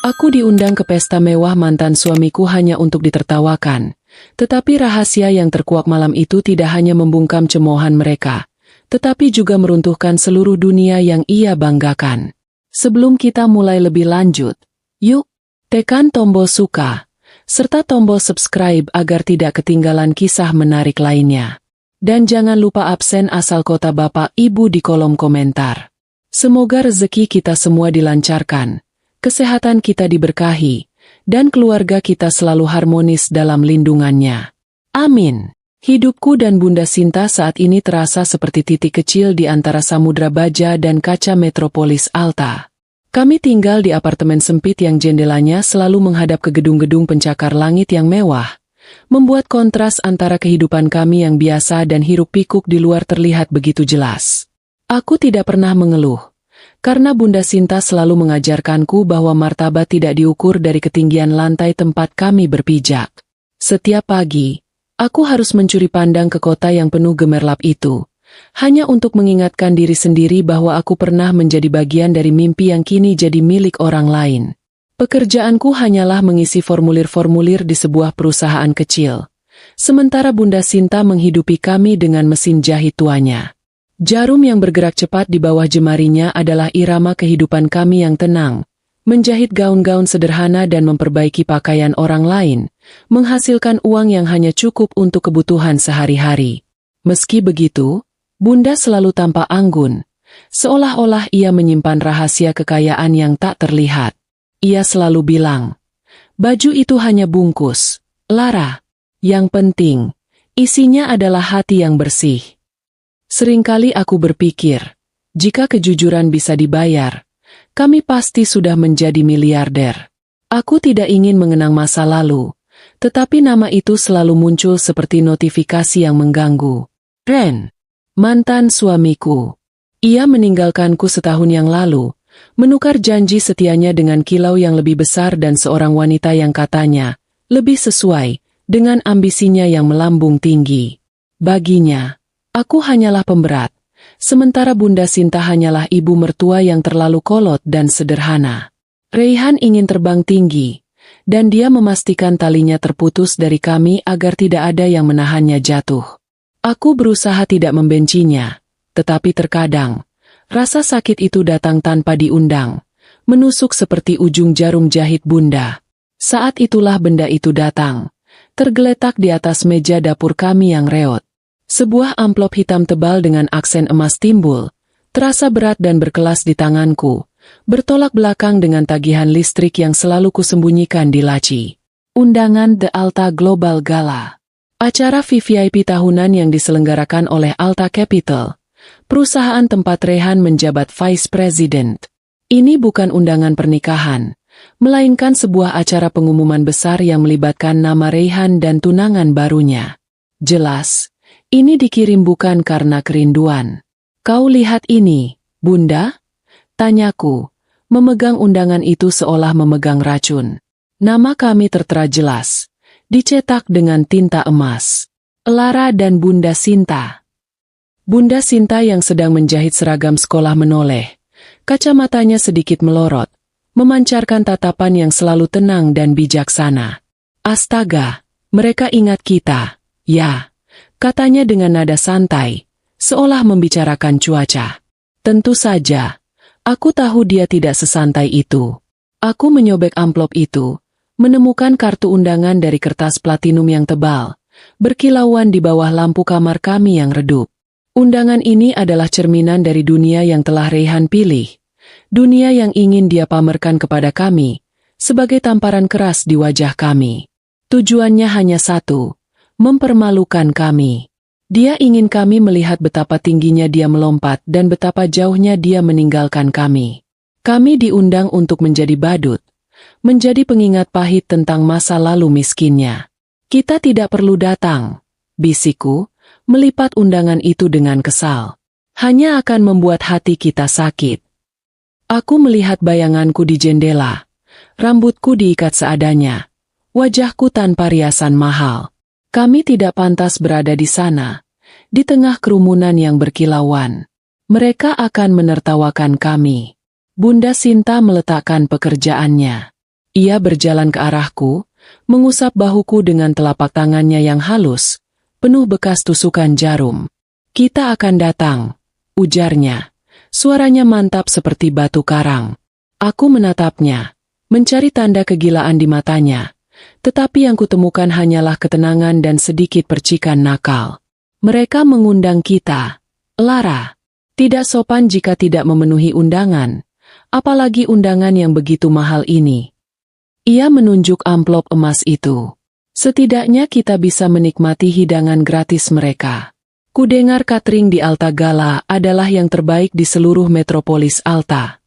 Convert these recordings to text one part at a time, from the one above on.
Aku diundang ke pesta mewah mantan suamiku hanya untuk ditertawakan. Tetapi rahasia yang terkuak malam itu tidak hanya membungkam cemoohan mereka, tetapi juga meruntuhkan seluruh dunia yang ia banggakan. Sebelum kita mulai lebih lanjut, yuk, tekan tombol suka, serta tombol subscribe agar tidak ketinggalan kisah menarik lainnya. Dan jangan lupa absen asal kota Bapak Ibu di kolom komentar. Semoga rezeki kita semua dilancarkan, kesehatan kita diberkahi, dan keluarga kita selalu harmonis dalam lindungannya. Amin. Hidupku dan Bunda Sinta saat ini terasa seperti titik kecil di antara samudra baja dan kaca metropolis Alta. Kami tinggal di apartemen sempit yang jendelanya selalu menghadap ke gedung-gedung pencakar langit yang mewah, membuat kontras antara kehidupan kami yang biasa dan hiruk-pikuk di luar terlihat begitu jelas. Aku tidak pernah mengeluh, karena Bunda Sinta selalu mengajarkanku bahwa martabat tidak diukur dari ketinggian lantai tempat kami berpijak. Setiap pagi, aku harus mencuri pandang ke kota yang penuh gemerlap itu, hanya untuk mengingatkan diri sendiri bahwa aku pernah menjadi bagian dari mimpi yang kini jadi milik orang lain. Pekerjaanku hanyalah mengisi formulir-formulir di sebuah perusahaan kecil, sementara Bunda Sinta menghidupi kami dengan mesin jahit tuanya. Jarum yang bergerak cepat di bawah jemarinya adalah irama kehidupan kami yang tenang, menjahit gaun-gaun sederhana dan memperbaiki pakaian orang lain, menghasilkan uang yang hanya cukup untuk kebutuhan sehari-hari. Meski begitu, Bunda selalu tampak anggun, seolah-olah ia menyimpan rahasia kekayaan yang tak terlihat. Ia selalu bilang, "Baju itu hanya bungkus, Lara. Yang penting, isinya adalah hati yang bersih." Seringkali aku berpikir, jika kejujuran bisa dibayar, kami pasti sudah menjadi miliarder. Aku tidak ingin mengenang masa lalu, tetapi nama itu selalu muncul seperti notifikasi yang mengganggu. Ren, mantan suamiku. Ia meninggalkanku setahun yang lalu, menukar janji setianya dengan kilau yang lebih besar dan seorang wanita yang katanya lebih sesuai dengan ambisinya yang melambung tinggi. Baginya, aku hanyalah pemberat, sementara Bunda Sinta hanyalah ibu mertua yang terlalu kolot dan sederhana. Raihan ingin terbang tinggi, dan dia memastikan talinya terputus dari kami agar tidak ada yang menahannya jatuh. Aku berusaha tidak membencinya, tetapi terkadang, rasa sakit itu datang tanpa diundang, menusuk seperti ujung jarum jahit Bunda. Saat itulah benda itu datang, tergeletak di atas meja dapur kami yang reot. Sebuah amplop hitam tebal dengan aksen emas timbul, terasa berat dan berkelas di tanganku, bertolak belakang dengan tagihan listrik yang selalu kusembunyikan di laci. Undangan The Alta Global Gala. Acara VVIP tahunan yang diselenggarakan oleh Alta Capital, perusahaan tempat Raihan menjabat Vice President. Ini bukan undangan pernikahan, melainkan sebuah acara pengumuman besar yang melibatkan nama Raihan dan tunangan barunya. Jelas, ini dikirim bukan karena kerinduan. "Kau lihat ini, Bunda?" tanyaku, memegang undangan itu seolah memegang racun. Nama kami tertera jelas, dicetak dengan tinta emas. Lara dan Bunda Sinta. Bunda Sinta yang sedang menjahit seragam sekolah menoleh, kacamatanya sedikit melorot, memancarkan tatapan yang selalu tenang dan bijaksana. "Astaga, mereka ingat kita, ya," katanya dengan nada santai, seolah membicarakan cuaca. Tentu saja, aku tahu dia tidak sesantai itu. Aku menyobek amplop itu, menemukan kartu undangan dari kertas platinum yang tebal, berkilauan di bawah lampu kamar kami yang redup. Undangan ini adalah cerminan dari dunia yang telah Raihan pilih, dunia yang ingin dia pamerkan kepada kami, sebagai tamparan keras di wajah kami. Tujuannya hanya satu, mempermalukan kami. Dia ingin kami melihat betapa tingginya dia melompat dan betapa jauhnya dia meninggalkan kami. Kami diundang untuk menjadi badut, menjadi pengingat pahit tentang masa lalu miskinnya. "Kita tidak perlu datang," bisikku, melipat undangan itu dengan kesal. "Hanya akan membuat hati kita sakit." Aku melihat bayanganku di jendela, rambutku diikat seadanya, wajahku tanpa riasan mahal. Kami tidak pantas berada di sana, di tengah kerumunan yang berkilauan. Mereka akan menertawakan kami. Bunda Sinta meletakkan pekerjaannya. Ia berjalan ke arahku, mengusap bahuku dengan telapak tangannya yang halus, penuh bekas tusukan jarum. "Kita akan datang," ujarnya. Suaranya mantap seperti batu karang. Aku menatapnya, mencari tanda kegilaan di matanya, tetapi yang kutemukan hanyalah ketenangan dan sedikit percikan nakal. "Mereka mengundang kita, Lara. Tidak sopan jika tidak memenuhi undangan, apalagi undangan yang begitu mahal ini." Ia menunjuk amplop emas itu. "Setidaknya kita bisa menikmati hidangan gratis mereka." Kudengar catering di Alta Gala adalah yang terbaik di seluruh metropolis Alta.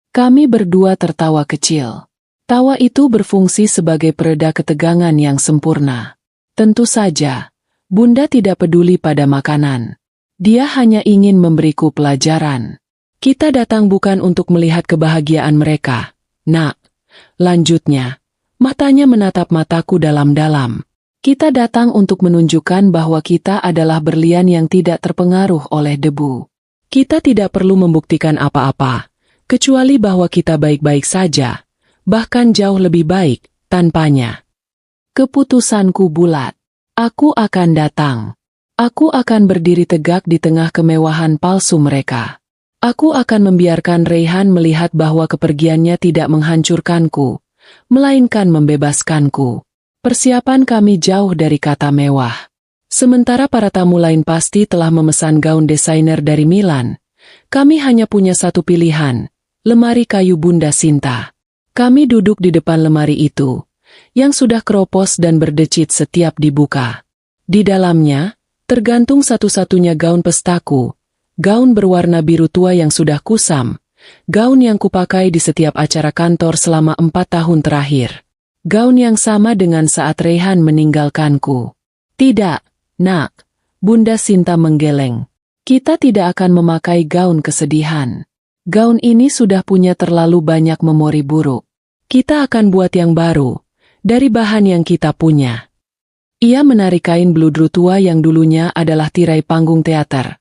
Kami berdua tertawa kecil. Tawa itu berfungsi sebagai pereda ketegangan yang sempurna. Tentu saja, Bunda tidak peduli pada makanan. Dia hanya ingin memberiku pelajaran. "Kita datang bukan untuk melihat kebahagiaan mereka, Nak," lanjutnya. Matanya menatap mataku dalam-dalam. "Kita datang untuk menunjukkan bahwa kita adalah berlian yang tidak terpengaruh oleh debu. Kita tidak perlu membuktikan apa-apa, kecuali bahwa kita baik-baik saja, bahkan jauh lebih baik, tanpanya." Keputusanku bulat. Aku akan datang. Aku akan berdiri tegak di tengah kemewahan palsu mereka. Aku akan membiarkan Raihan melihat bahwa kepergiannya tidak menghancurkanku, melainkan membebaskanku. Persiapan kami jauh dari kata mewah. Sementara para tamu lain pasti telah memesan gaun desainer dari Milan, kami hanya punya satu pilihan, lemari kayu Bunda Sinta. Kami duduk di depan lemari itu, yang sudah keropos dan berdecit setiap dibuka. Di dalamnya, tergantung satu-satunya gaun pestaku, gaun berwarna biru tua yang sudah kusam, gaun yang kupakai di setiap acara kantor selama 4 tahun terakhir. Gaun yang sama dengan saat Raihan meninggalkanku. "Tidak, Nak," Bunda Sinta menggeleng. "Kita tidak akan memakai gaun kesedihan. Gaun ini sudah punya terlalu banyak memori buruk. Kita akan buat yang baru, dari bahan yang kita punya." Ia menarik kain bludru tua yang dulunya adalah tirai panggung teater.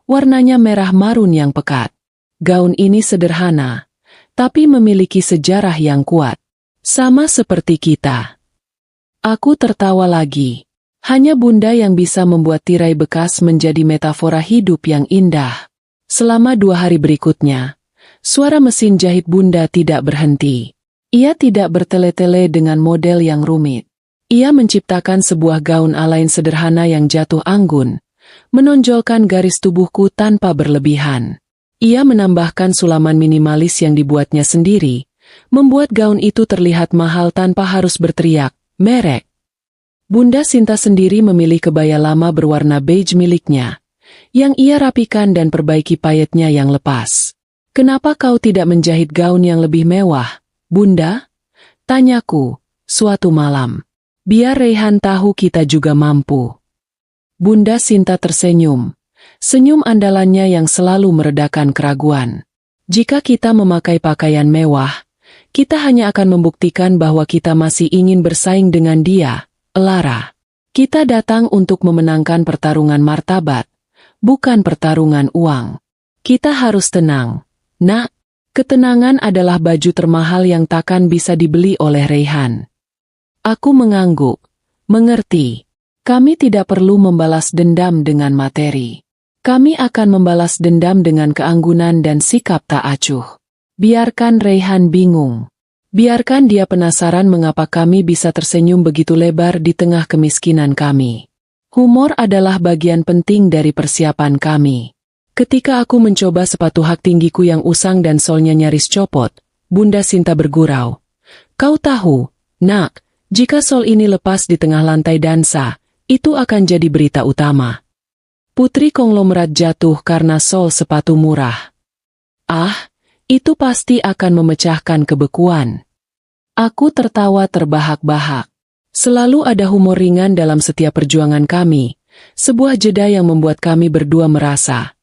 Warnanya merah marun yang pekat. Gaun ini sederhana, tapi memiliki sejarah yang kuat. Sama seperti kita. Aku tertawa lagi. Hanya Bunda yang bisa membuat tirai bekas menjadi metafora hidup yang indah. Selama 2 hari berikutnya, suara mesin jahit Bunda tidak berhenti. Ia tidak bertele-tele dengan model yang rumit. Ia menciptakan sebuah gaun alain sederhana yang jatuh anggun, menonjolkan garis tubuhku tanpa berlebihan. Ia menambahkan sulaman minimalis yang dibuatnya sendiri, membuat gaun itu terlihat mahal tanpa harus berteriak, "Merek." Bunda Sinta sendiri memilih kebaya lama berwarna beige miliknya, yang ia rapikan dan perbaiki payetnya yang lepas. "Kenapa kau tidak menjahit gaun yang lebih mewah, Bunda?" tanyaku, suatu malam. "Biar Raihan tahu kita juga mampu." Bunda Sinta tersenyum, senyum andalannya yang selalu meredakan keraguan. "Jika kita memakai pakaian mewah, kita hanya akan membuktikan bahwa kita masih ingin bersaing dengan dia, Lara. Kita datang untuk memenangkan pertarungan martabat, bukan pertarungan uang. Kita harus tenang, Nak. Ketenangan adalah baju termahal yang takkan bisa dibeli oleh Raihan." Aku mengangguk. "Mengerti. Kami tidak perlu membalas dendam dengan materi. Kami akan membalas dendam dengan keanggunan dan sikap tak acuh. Biarkan Raihan bingung. Biarkan dia penasaran mengapa kami bisa tersenyum begitu lebar di tengah kemiskinan kami. Humor adalah bagian penting dari persiapan kami." Ketika aku mencoba sepatu hak tinggiku yang usang dan solnya nyaris copot, Bunda Sinta bergurau. "Kau tahu, Nak, jika sol ini lepas di tengah lantai dansa, itu akan jadi berita utama. Putri konglomerat jatuh karena sol sepatu murah. Ah, itu pasti akan memecahkan kebekuan." Aku tertawa terbahak-bahak. Selalu ada humor ringan dalam setiap perjuangan kami, sebuah jeda yang membuat kami berdua merasa,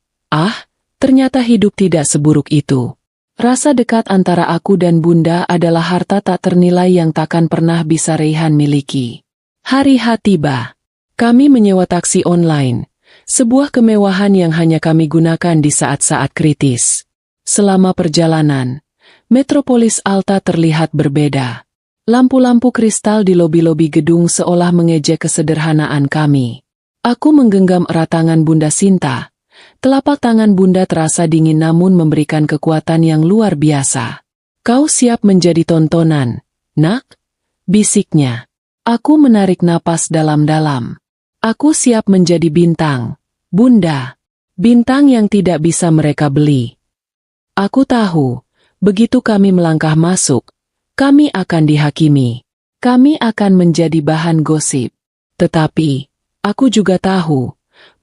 ternyata hidup tidak seburuk itu. Rasa dekat antara aku dan Bunda adalah harta tak ternilai yang takkan pernah bisa Raihan miliki. Hari H tiba. Kami menyewa taksi online, sebuah kemewahan yang hanya kami gunakan di saat-saat kritis. Selama perjalanan, metropolis Alta terlihat berbeda. Lampu-lampu kristal di lobi-lobi gedung seolah mengejek kesederhanaan kami. Aku menggenggam erat tangan Bunda Sinta. Telapak tangan Bunda terasa dingin namun memberikan kekuatan yang luar biasa. "Kau siap menjadi tontonan, nak?" bisiknya. Aku menarik napas dalam-dalam. "Aku siap menjadi bintang, Bunda. Bintang yang tidak bisa mereka beli." Aku tahu, begitu kami melangkah masuk, kami akan dihakimi. Kami akan menjadi bahan gosip. Tetapi, aku juga tahu,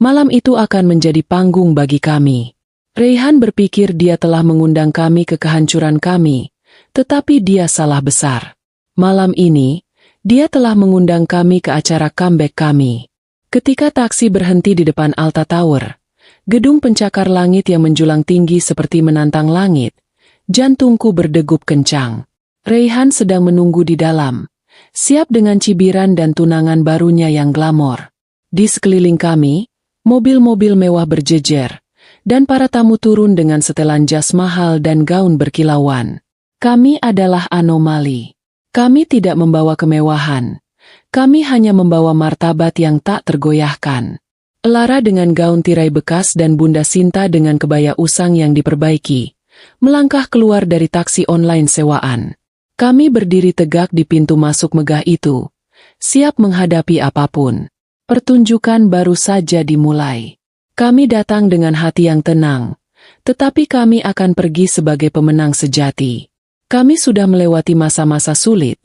malam itu akan menjadi panggung bagi kami. Raihan berpikir dia telah mengundang kami ke kehancuran kami, tetapi dia salah besar. Malam ini, dia telah mengundang kami ke acara comeback kami. Ketika taksi berhenti di depan Alta Tower, gedung pencakar langit yang menjulang tinggi seperti menantang langit, jantungku berdegup kencang. Raihan sedang menunggu di dalam, siap dengan cibiran dan tunangan barunya yang glamor. Di sekeliling kami, mobil-mobil mewah berjejer, dan para tamu turun dengan setelan jas mahal dan gaun berkilauan. Kami adalah anomali. Kami tidak membawa kemewahan. Kami hanya membawa martabat yang tak tergoyahkan. Lara dengan gaun tirai bekas dan Bunda Sinta dengan kebaya usang yang diperbaiki, melangkah keluar dari taksi online sewaan. Kami berdiri tegak di pintu masuk megah itu, siap menghadapi apapun. Pertunjukan baru saja dimulai. Kami datang dengan hati yang tenang, tetapi kami akan pergi sebagai pemenang sejati. Kami sudah melewati masa-masa sulit.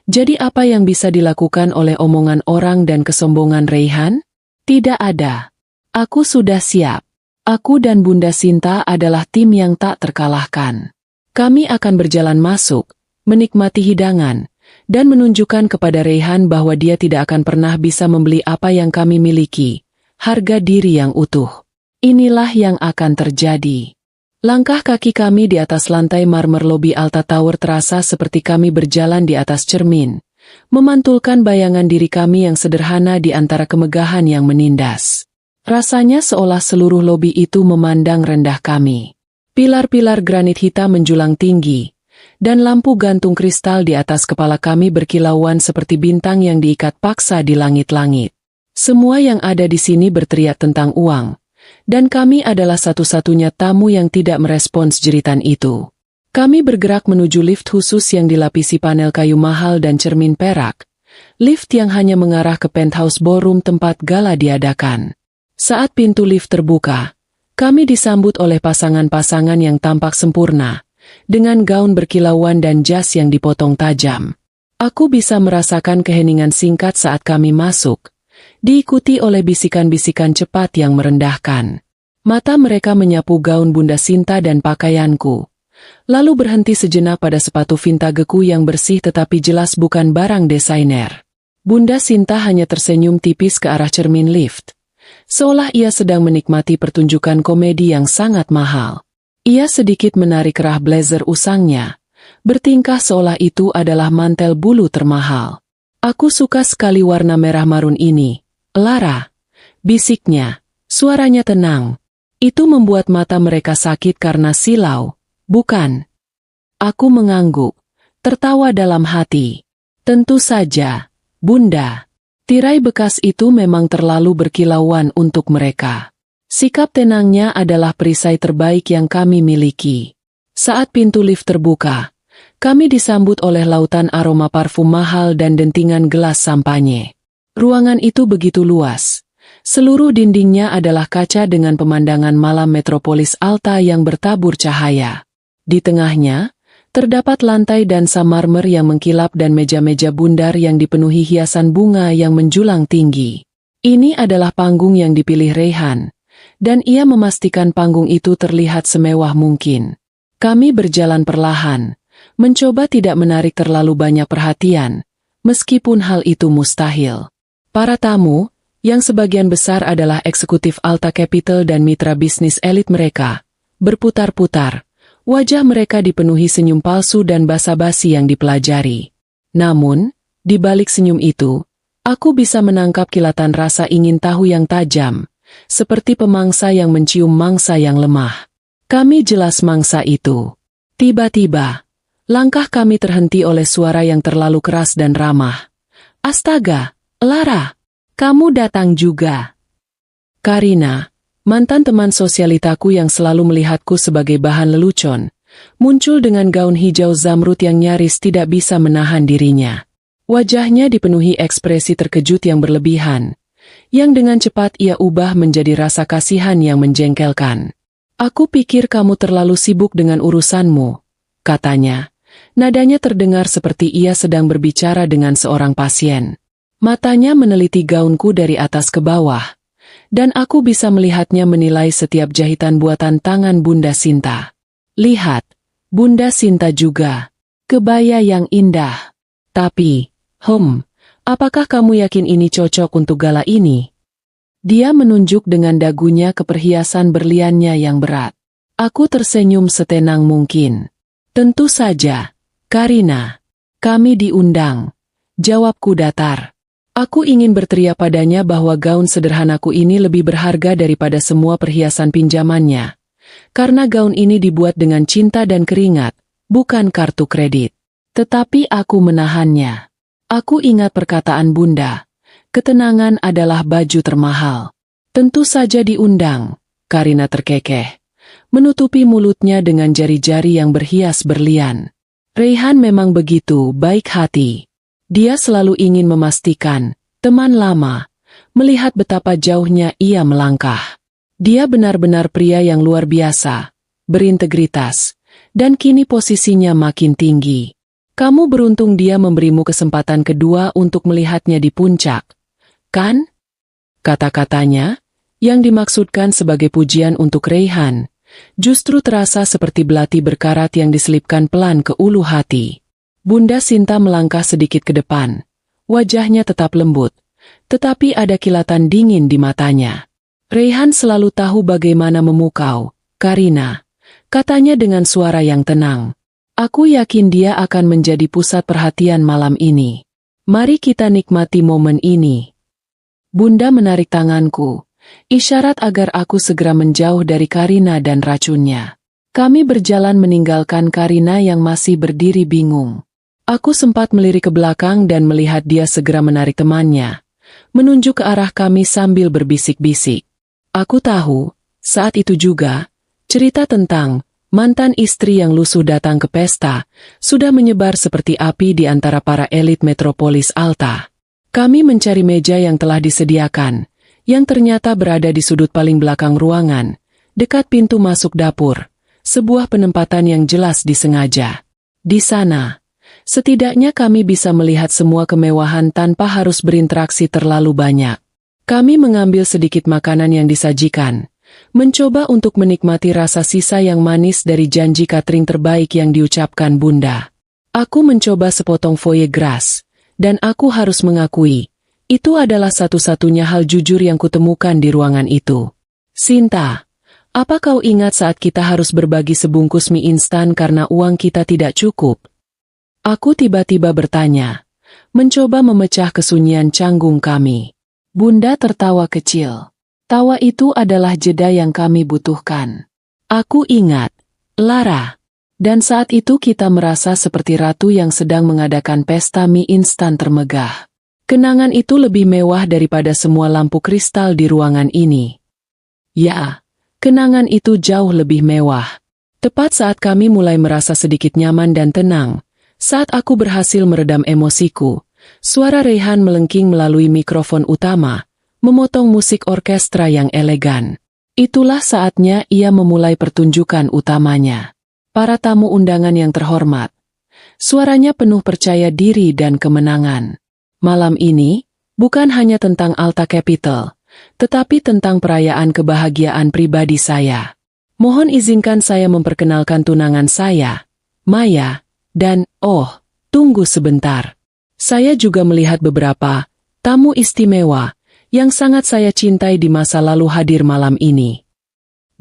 Jadi apa yang bisa dilakukan oleh omongan orang dan kesombongan Raihan? Tidak ada. Aku sudah siap. Aku dan Bunda Sinta adalah tim yang tak terkalahkan. Kami akan berjalan masuk, menikmati hidangan, dan menunjukkan kepada Raihan bahwa dia tidak akan pernah bisa membeli apa yang kami miliki, harga diri yang utuh. Inilah yang akan terjadi. Langkah kaki kami di atas lantai marmer lobi Alta Tower terasa seperti kami berjalan di atas cermin, memantulkan bayangan diri kami yang sederhana di antara kemegahan yang menindas. Rasanya seolah seluruh lobi itu memandang rendah kami. Pilar-pilar granit hitam menjulang tinggi, dan lampu gantung kristal di atas kepala kami berkilauan seperti bintang yang diikat paksa di langit-langit. Semua yang ada di sini berteriak tentang uang, dan kami adalah satu-satunya tamu yang tidak merespons jeritan itu. Kami bergerak menuju lift khusus yang dilapisi panel kayu mahal dan cermin perak, lift yang hanya mengarah ke penthouse ballroom tempat gala diadakan. Saat pintu lift terbuka, kami disambut oleh pasangan-pasangan yang tampak sempurna, dengan gaun berkilauan dan jas yang dipotong tajam. Aku bisa merasakan keheningan singkat saat kami masuk, diikuti oleh bisikan-bisikan cepat yang merendahkan. Mata mereka menyapu gaun Bunda Sinta dan pakaianku, lalu berhenti sejenak pada sepatu vintageku yang bersih tetapi jelas bukan barang desainer. Bunda Sinta hanya tersenyum tipis ke arah cermin lift, seolah ia sedang menikmati pertunjukan komedi yang sangat mahal. Ia sedikit menarik kerah blazer usangnya, bertingkah seolah itu adalah mantel bulu termahal. "Aku suka sekali warna merah marun ini, Lara," bisiknya, suaranya tenang. Itu membuat mata mereka sakit karena silau, bukan? Aku mengangguk, tertawa dalam hati. Tentu saja, Bunda. Tirai bekas itu memang terlalu berkilauan untuk mereka. Sikap tenangnya adalah perisai terbaik yang kami miliki. Saat pintu lift terbuka, kami disambut oleh lautan aroma parfum mahal dan dentingan gelas sampanye. Ruangan itu begitu luas. Seluruh dindingnya adalah kaca dengan pemandangan malam metropolis Alta yang bertabur cahaya. Di tengahnya, terdapat lantai dansa marmer yang mengkilap dan meja-meja bundar yang dipenuhi hiasan bunga yang menjulang tinggi. Ini adalah panggung yang dipilih Raihan, dan ia memastikan panggung itu terlihat semewah mungkin. Kami berjalan perlahan, mencoba tidak menarik terlalu banyak perhatian, meskipun hal itu mustahil. Para tamu, yang sebagian besar adalah eksekutif Alta Capital dan mitra bisnis elit mereka, berputar-putar. Wajah mereka dipenuhi senyum palsu dan basa-basi yang dipelajari. Namun, di balik senyum itu, aku bisa menangkap kilatan rasa ingin tahu yang tajam, seperti pemangsa yang mencium mangsa yang lemah. Kami jelas mangsa itu. Tiba-tiba, Langkah kami terhenti oleh suara yang terlalu keras dan ramah. Astaga, Lara, kamu datang juga. Karina, mantan teman sosialitaku yang selalu melihatku sebagai bahan lelucon, muncul dengan gaun hijau zamrud yang nyaris tidak bisa menahan dirinya. Wajahnya dipenuhi ekspresi terkejut yang berlebihan, yang dengan cepat ia ubah menjadi rasa kasihan yang menjengkelkan. Aku pikir kamu terlalu sibuk dengan urusanmu, katanya. Nadanya terdengar seperti ia sedang berbicara dengan seorang pasien. Matanya meneliti gaunku dari atas ke bawah, dan aku bisa melihatnya menilai setiap jahitan buatan tangan Bunda Sinta. Lihat, Bunda Sinta juga. Kebaya yang indah. Tapi, apakah kamu yakin ini cocok untuk gala ini? Dia menunjuk dengan dagunya ke perhiasan berliannya yang berat. Aku tersenyum setenang mungkin. Tentu saja, Karina. Kami diundang. Jawabku datar. Aku ingin berteriak padanya bahwa gaun sederhanaku ini lebih berharga daripada semua perhiasan pinjamannya. Karena gaun ini dibuat dengan cinta dan keringat, bukan kartu kredit. Tetapi aku menahannya. Aku ingat perkataan Bunda. Ketenangan adalah baju termahal. Tentu saja diundang, Karina terkekeh, menutupi mulutnya dengan jari-jari yang berhias berlian. Raihan memang begitu baik hati. Dia selalu ingin memastikan, teman lama, melihat betapa jauhnya ia melangkah. Dia benar-benar pria yang luar biasa, berintegritas, dan kini posisinya makin tinggi. Kamu beruntung dia memberimu kesempatan kedua untuk melihatnya di puncak, kan? Kata-katanya, yang dimaksudkan sebagai pujian untuk Raihan, justru terasa seperti belati berkarat yang diselipkan pelan ke ulu hati. Bunda Sinta melangkah sedikit ke depan. Wajahnya tetap lembut, tetapi ada kilatan dingin di matanya. Raihan selalu tahu bagaimana memukau, Karina, katanya dengan suara yang tenang. Aku yakin dia akan menjadi pusat perhatian malam ini. Mari kita nikmati momen ini. Bunda menarik tanganku, isyarat agar aku segera menjauh dari Karina dan racunnya. Kami berjalan meninggalkan Karina yang masih berdiri bingung. Aku sempat melirik ke belakang dan melihat dia segera menarik temannya, menunjuk ke arah kami sambil berbisik-bisik. Aku tahu, saat itu juga, cerita tentang mantan istri yang lusuh datang ke pesta sudah menyebar seperti api di antara para elit metropolis Alta. Kami mencari meja yang telah disediakan, yang ternyata berada di sudut paling belakang ruangan, dekat pintu masuk dapur, sebuah penempatan yang jelas disengaja. Di sana, setidaknya kami bisa melihat semua kemewahan tanpa harus berinteraksi terlalu banyak. Kami mengambil sedikit makanan yang disajikan, mencoba untuk menikmati rasa sisa yang manis dari janji catering terbaik yang diucapkan Bunda. Aku mencoba sepotong foie gras, dan aku harus mengakui, itu adalah satu-satunya hal jujur yang kutemukan di ruangan itu. Sinta, apa kau ingat saat kita harus berbagi sebungkus mie instan karena uang kita tidak cukup? Aku tiba-tiba bertanya, mencoba memecah kesunyian canggung kami. Bunda tertawa kecil. Tawa itu adalah jeda yang kami butuhkan. Aku ingat, Lara. Dan saat itu kita merasa seperti ratu yang sedang mengadakan pesta mie instan termegah. Kenangan itu lebih mewah daripada semua lampu kristal di ruangan ini. Ya, kenangan itu jauh lebih mewah. Tepat saat kami mulai merasa sedikit nyaman dan tenang, saat aku berhasil meredam emosiku, suara Raihan melengking melalui mikrofon utama, memotong musik orkestra yang elegan. Itulah saatnya ia memulai pertunjukan utamanya. Para tamu undangan yang terhormat. Suaranya penuh percaya diri dan kemenangan. Malam ini, bukan hanya tentang Alta Capital, tetapi tentang perayaan kebahagiaan pribadi saya. Mohon izinkan saya memperkenalkan tunangan saya, Maya, dan, tunggu sebentar. Saya juga melihat beberapa tamu istimewa yang sangat saya cintai di masa lalu hadir malam ini.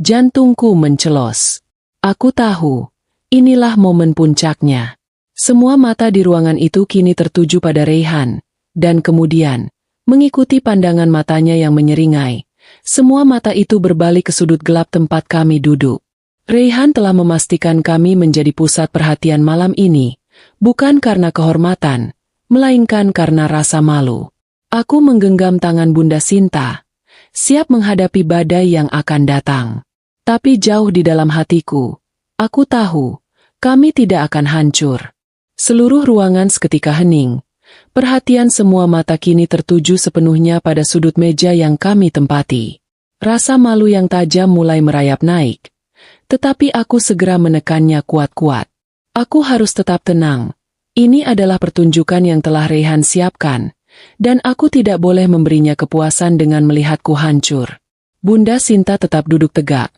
Jantungku mencelos. Aku tahu, inilah momen puncaknya. Semua mata di ruangan itu kini tertuju pada Raihan, dan kemudian, mengikuti pandangan matanya yang menyeringai, semua mata itu berbalik ke sudut gelap tempat kami duduk. Raihan telah memastikan kami menjadi pusat perhatian malam ini, bukan karena kehormatan, melainkan karena rasa malu. Aku menggenggam tangan Bunda Sinta, siap menghadapi badai yang akan datang. Tapi jauh di dalam hatiku, aku tahu, kami tidak akan hancur. Seluruh ruangan seketika hening. Perhatian semua mata kini tertuju sepenuhnya pada sudut meja yang kami tempati. Rasa malu yang tajam mulai merayap naik. Tetapi aku segera menekannya kuat-kuat. Aku harus tetap tenang. Ini adalah pertunjukan yang telah Raihan siapkan, dan aku tidak boleh memberinya kepuasan dengan melihatku hancur. Bunda Sinta tetap duduk tegak.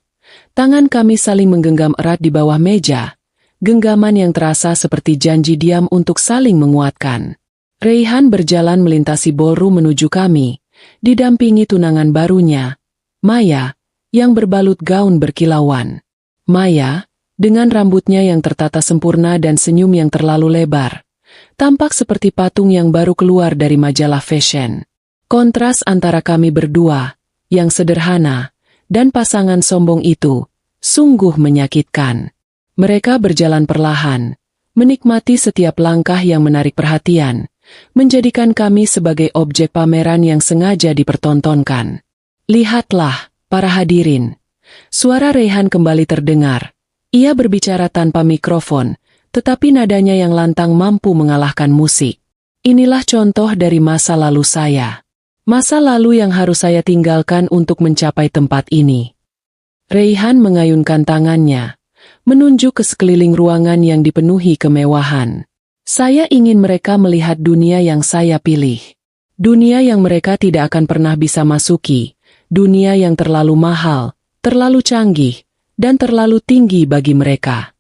Tangan kami saling menggenggam erat di bawah meja. Genggaman yang terasa seperti janji diam untuk saling menguatkan. Raihan berjalan melintasi ballroom menuju kami, didampingi tunangan barunya, Maya, yang berbalut gaun berkilauan. Maya, dengan rambutnya yang tertata sempurna dan senyum yang terlalu lebar, tampak seperti patung yang baru keluar dari majalah fashion. Kontras antara kami berdua, yang sederhana, dan pasangan sombong itu, sungguh menyakitkan. Mereka berjalan perlahan, menikmati setiap langkah yang menarik perhatian, menjadikan kami sebagai objek pameran yang sengaja dipertontonkan. Lihatlah, para hadirin. Suara Raihan kembali terdengar. Ia berbicara tanpa mikrofon, tetapi nadanya yang lantang mampu mengalahkan musik. Inilah contoh dari masa lalu saya. Masa lalu yang harus saya tinggalkan untuk mencapai tempat ini. Raihan mengayunkan tangannya, menunjuk ke sekeliling ruangan yang dipenuhi kemewahan. Saya ingin mereka melihat dunia yang saya pilih. Dunia yang mereka tidak akan pernah bisa masuki. Dunia yang terlalu mahal, terlalu canggih, dan terlalu tinggi bagi mereka.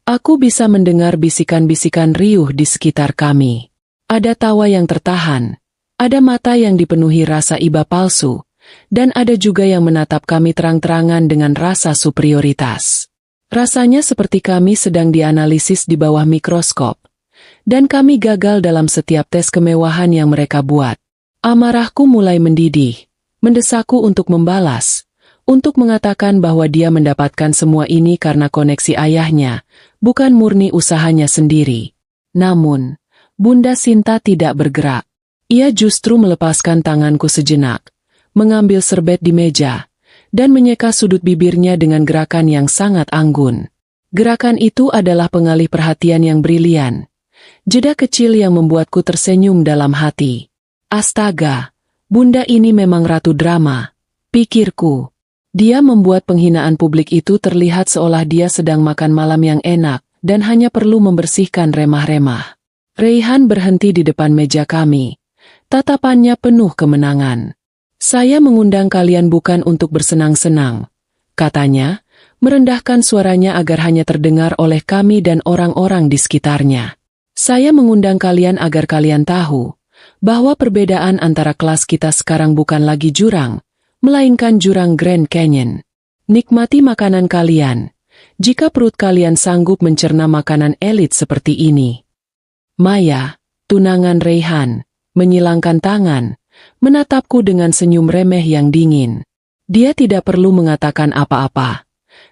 Aku bisa mendengar bisikan-bisikan riuh di sekitar kami. Ada tawa yang tertahan, ada mata yang dipenuhi rasa iba palsu, dan ada juga yang menatap kami terang-terangan dengan rasa superioritas. Rasanya seperti kami sedang dianalisis di bawah mikroskop. Dan kami gagal dalam setiap tes kemewahan yang mereka buat. Amarahku mulai mendidih, mendesakku untuk membalas, untuk mengatakan bahwa dia mendapatkan semua ini karena koneksi ayahnya, bukan murni usahanya sendiri. Namun, Bunda Sinta tidak bergerak. Ia justru melepaskan tanganku sejenak, mengambil serbet di meja, dan menyeka sudut bibirnya dengan gerakan yang sangat anggun. Gerakan itu adalah pengalih perhatian yang brilian. Jeda kecil yang membuatku tersenyum dalam hati. Astaga, Bunda ini memang ratu drama, pikirku. Dia membuat penghinaan publik itu terlihat seolah dia sedang makan malam yang enak, dan hanya perlu membersihkan remah-remah. Raihan berhenti di depan meja kami. Tatapannya penuh kemenangan. Saya mengundang kalian bukan untuk bersenang-senang, katanya, merendahkan suaranya agar hanya terdengar oleh kami dan orang-orang di sekitarnya. Saya mengundang kalian agar kalian tahu bahwa perbedaan antara kelas kita sekarang bukan lagi jurang, melainkan jurang Grand Canyon. Nikmati makanan kalian, jika perut kalian sanggup mencerna makanan elit seperti ini. Maya, tunangan Raihan, menyilangkan tangan, menatapku dengan senyum remeh yang dingin. Dia tidak perlu mengatakan apa-apa.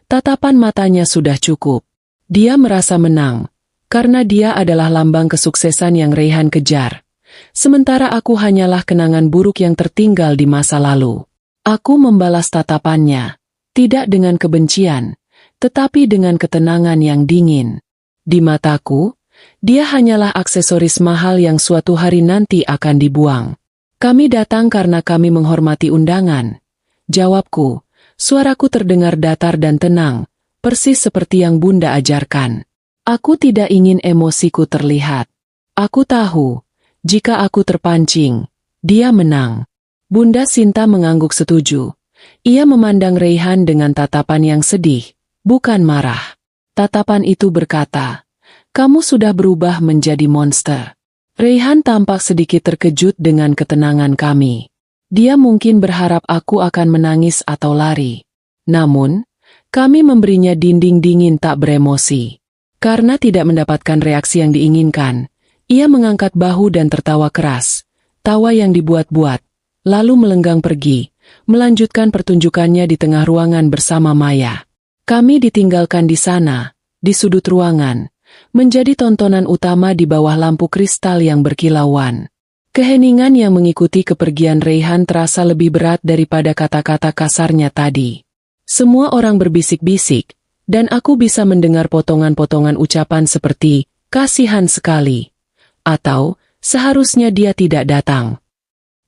Tatapan matanya sudah cukup. Dia merasa menang. Karena dia adalah lambang kesuksesan yang Raihan kejar. Sementara aku hanyalah kenangan buruk yang tertinggal di masa lalu. Aku membalas tatapannya, tidak dengan kebencian, tetapi dengan ketenangan yang dingin. Di mataku, dia hanyalah aksesoris mahal yang suatu hari nanti akan dibuang. Kami datang karena kami menghormati undangan. Jawabku, suaraku terdengar datar dan tenang, persis seperti yang Bunda ajarkan. Aku tidak ingin emosiku terlihat. Aku tahu, jika aku terpancing, dia menang. Bunda Sinta mengangguk setuju. Ia memandang Raihan dengan tatapan yang sedih, bukan marah. Tatapan itu berkata, kamu sudah berubah menjadi monster. Raihan tampak sedikit terkejut dengan ketenangan kami. Dia mungkin berharap aku akan menangis atau lari. Namun, kami memberinya dinding dingin tak beremosi. Karena tidak mendapatkan reaksi yang diinginkan, ia mengangkat bahu dan tertawa keras, tawa yang dibuat-buat, lalu melenggang pergi, melanjutkan pertunjukannya di tengah ruangan bersama Maya. Kami ditinggalkan di sana, di sudut ruangan, menjadi tontonan utama di bawah lampu kristal yang berkilauan. Keheningan yang mengikuti kepergian Raihan terasa lebih berat daripada kata-kata kasarnya tadi. Semua orang berbisik-bisik, dan aku bisa mendengar potongan-potongan ucapan seperti, "Kasihan sekali," atau, "Seharusnya dia tidak datang."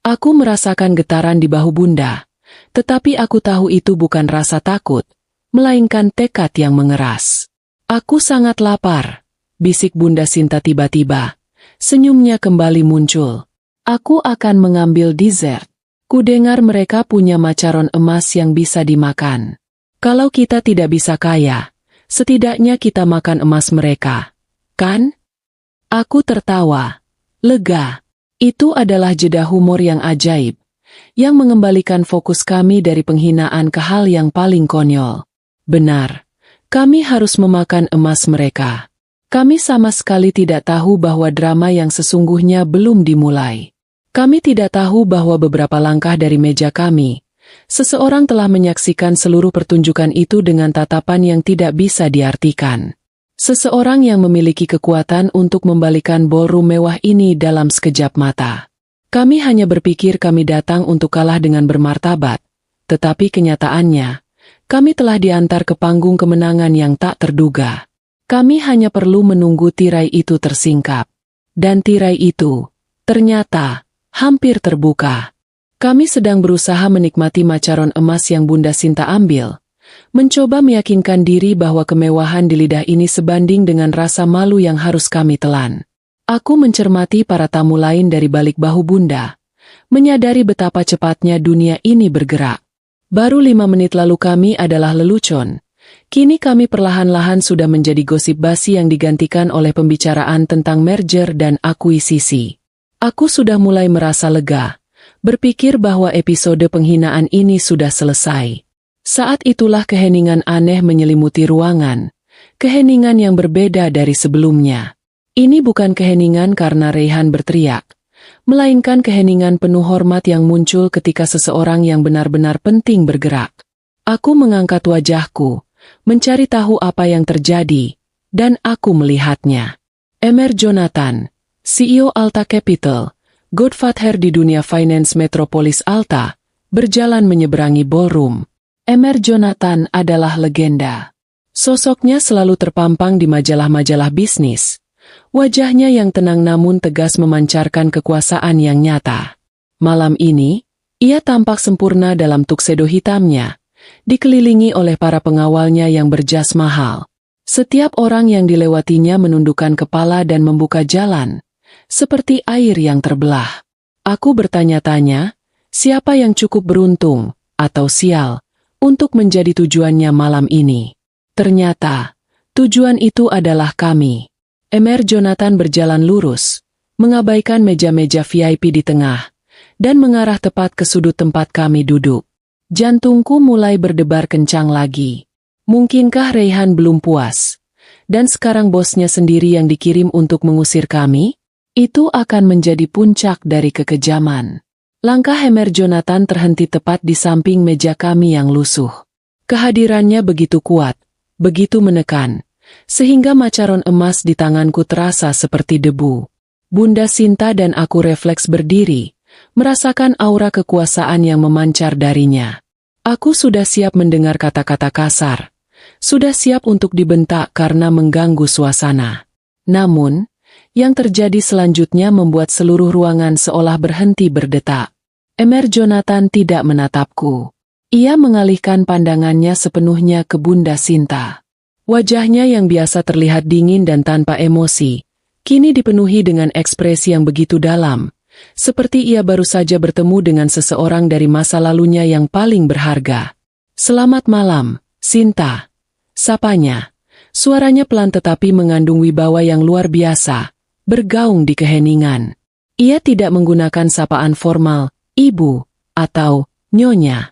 Aku merasakan getaran di bahu Bunda, tetapi aku tahu itu bukan rasa takut, melainkan tekad yang mengeras. "Aku sangat lapar," bisik Bunda Sinta tiba-tiba. Senyumnya kembali muncul. "Aku akan mengambil dessert. Kudengar mereka punya macaron emas yang bisa dimakan. Kalau kita tidak bisa kaya, setidaknya kita makan emas mereka, kan?" Aku tertawa. Lega. Itu adalah jeda humor yang ajaib, yang mengembalikan fokus kami dari penghinaan ke hal yang paling konyol. Benar, kami harus memakan emas mereka. Kami sama sekali tidak tahu bahwa drama yang sesungguhnya belum dimulai. Kami tidak tahu bahwa beberapa langkah dari meja kami, seseorang telah menyaksikan seluruh pertunjukan itu dengan tatapan yang tidak bisa diartikan. Seseorang yang memiliki kekuatan untuk membalikan ballroom mewah ini dalam sekejap mata. Kami hanya berpikir kami datang untuk kalah dengan bermartabat, tetapi kenyataannya, kami telah diantar ke panggung kemenangan yang tak terduga. Kami hanya perlu menunggu tirai itu tersingkap. Dan tirai itu, ternyata, hampir terbuka. Kami sedang berusaha menikmati macaron emas yang Bunda Sinta ambil, mencoba meyakinkan diri bahwa kemewahan di lidah ini sebanding dengan rasa malu yang harus kami telan. Aku mencermati para tamu lain dari balik bahu Bunda, menyadari betapa cepatnya dunia ini bergerak. Baru 5 menit lalu kami adalah lelucon. Kini kami perlahan-lahan sudah menjadi gosip basi yang digantikan oleh pembicaraan tentang merger dan akuisisi. Aku sudah mulai merasa lega, berpikir bahwa episode penghinaan ini sudah selesai. Saat itulah keheningan aneh menyelimuti ruangan, keheningan yang berbeda dari sebelumnya. Ini bukan keheningan karena Raihan berteriak, melainkan keheningan penuh hormat yang muncul ketika seseorang yang benar-benar penting bergerak. Aku mengangkat wajahku, mencari tahu apa yang terjadi, dan aku melihatnya. Emer Jonathan, CEO Alta Capital, Godfather di dunia finance metropolis Alta, berjalan menyeberangi ballroom. Emer Jonathan adalah legenda. Sosoknya selalu terpampang di majalah-majalah bisnis. Wajahnya yang tenang namun tegas memancarkan kekuasaan yang nyata. Malam ini, ia tampak sempurna dalam tuxedo hitamnya, dikelilingi oleh para pengawalnya yang berjas mahal. Setiap orang yang dilewatinya menundukkan kepala dan membuka jalan, seperti air yang terbelah. Aku bertanya-tanya, siapa yang cukup beruntung, atau sial, untuk menjadi tujuannya malam ini. Ternyata, tujuan itu adalah kami. Emer Jonathan berjalan lurus, mengabaikan meja-meja VIP di tengah, dan mengarah tepat ke sudut tempat kami duduk. Jantungku mulai berdebar kencang lagi. Mungkinkah Raihan belum puas? Dan sekarang bosnya sendiri yang dikirim untuk mengusir kami? Itu akan menjadi puncak dari kekejaman. Langkah Emer Jonathan terhenti tepat di samping meja kami yang lusuh. Kehadirannya begitu kuat, begitu menekan, sehingga macaron emas di tanganku terasa seperti debu. Bunda Sinta dan aku refleks berdiri, merasakan aura kekuasaan yang memancar darinya. Aku sudah siap mendengar kata-kata kasar, sudah siap untuk dibentak karena mengganggu suasana. Namun, yang terjadi selanjutnya membuat seluruh ruangan seolah berhenti berdetak. Emer Jonathan tidak menatapku. Ia mengalihkan pandangannya sepenuhnya ke Bunda Sinta. Wajahnya yang biasa terlihat dingin dan tanpa emosi, kini dipenuhi dengan ekspresi yang begitu dalam, seperti ia baru saja bertemu dengan seseorang dari masa lalunya yang paling berharga. "Selamat malam, Sinta," sapanya. Suaranya pelan tetapi mengandung wibawa yang luar biasa, bergaung di keheningan. Ia tidak menggunakan sapaan formal, ibu, atau nyonya,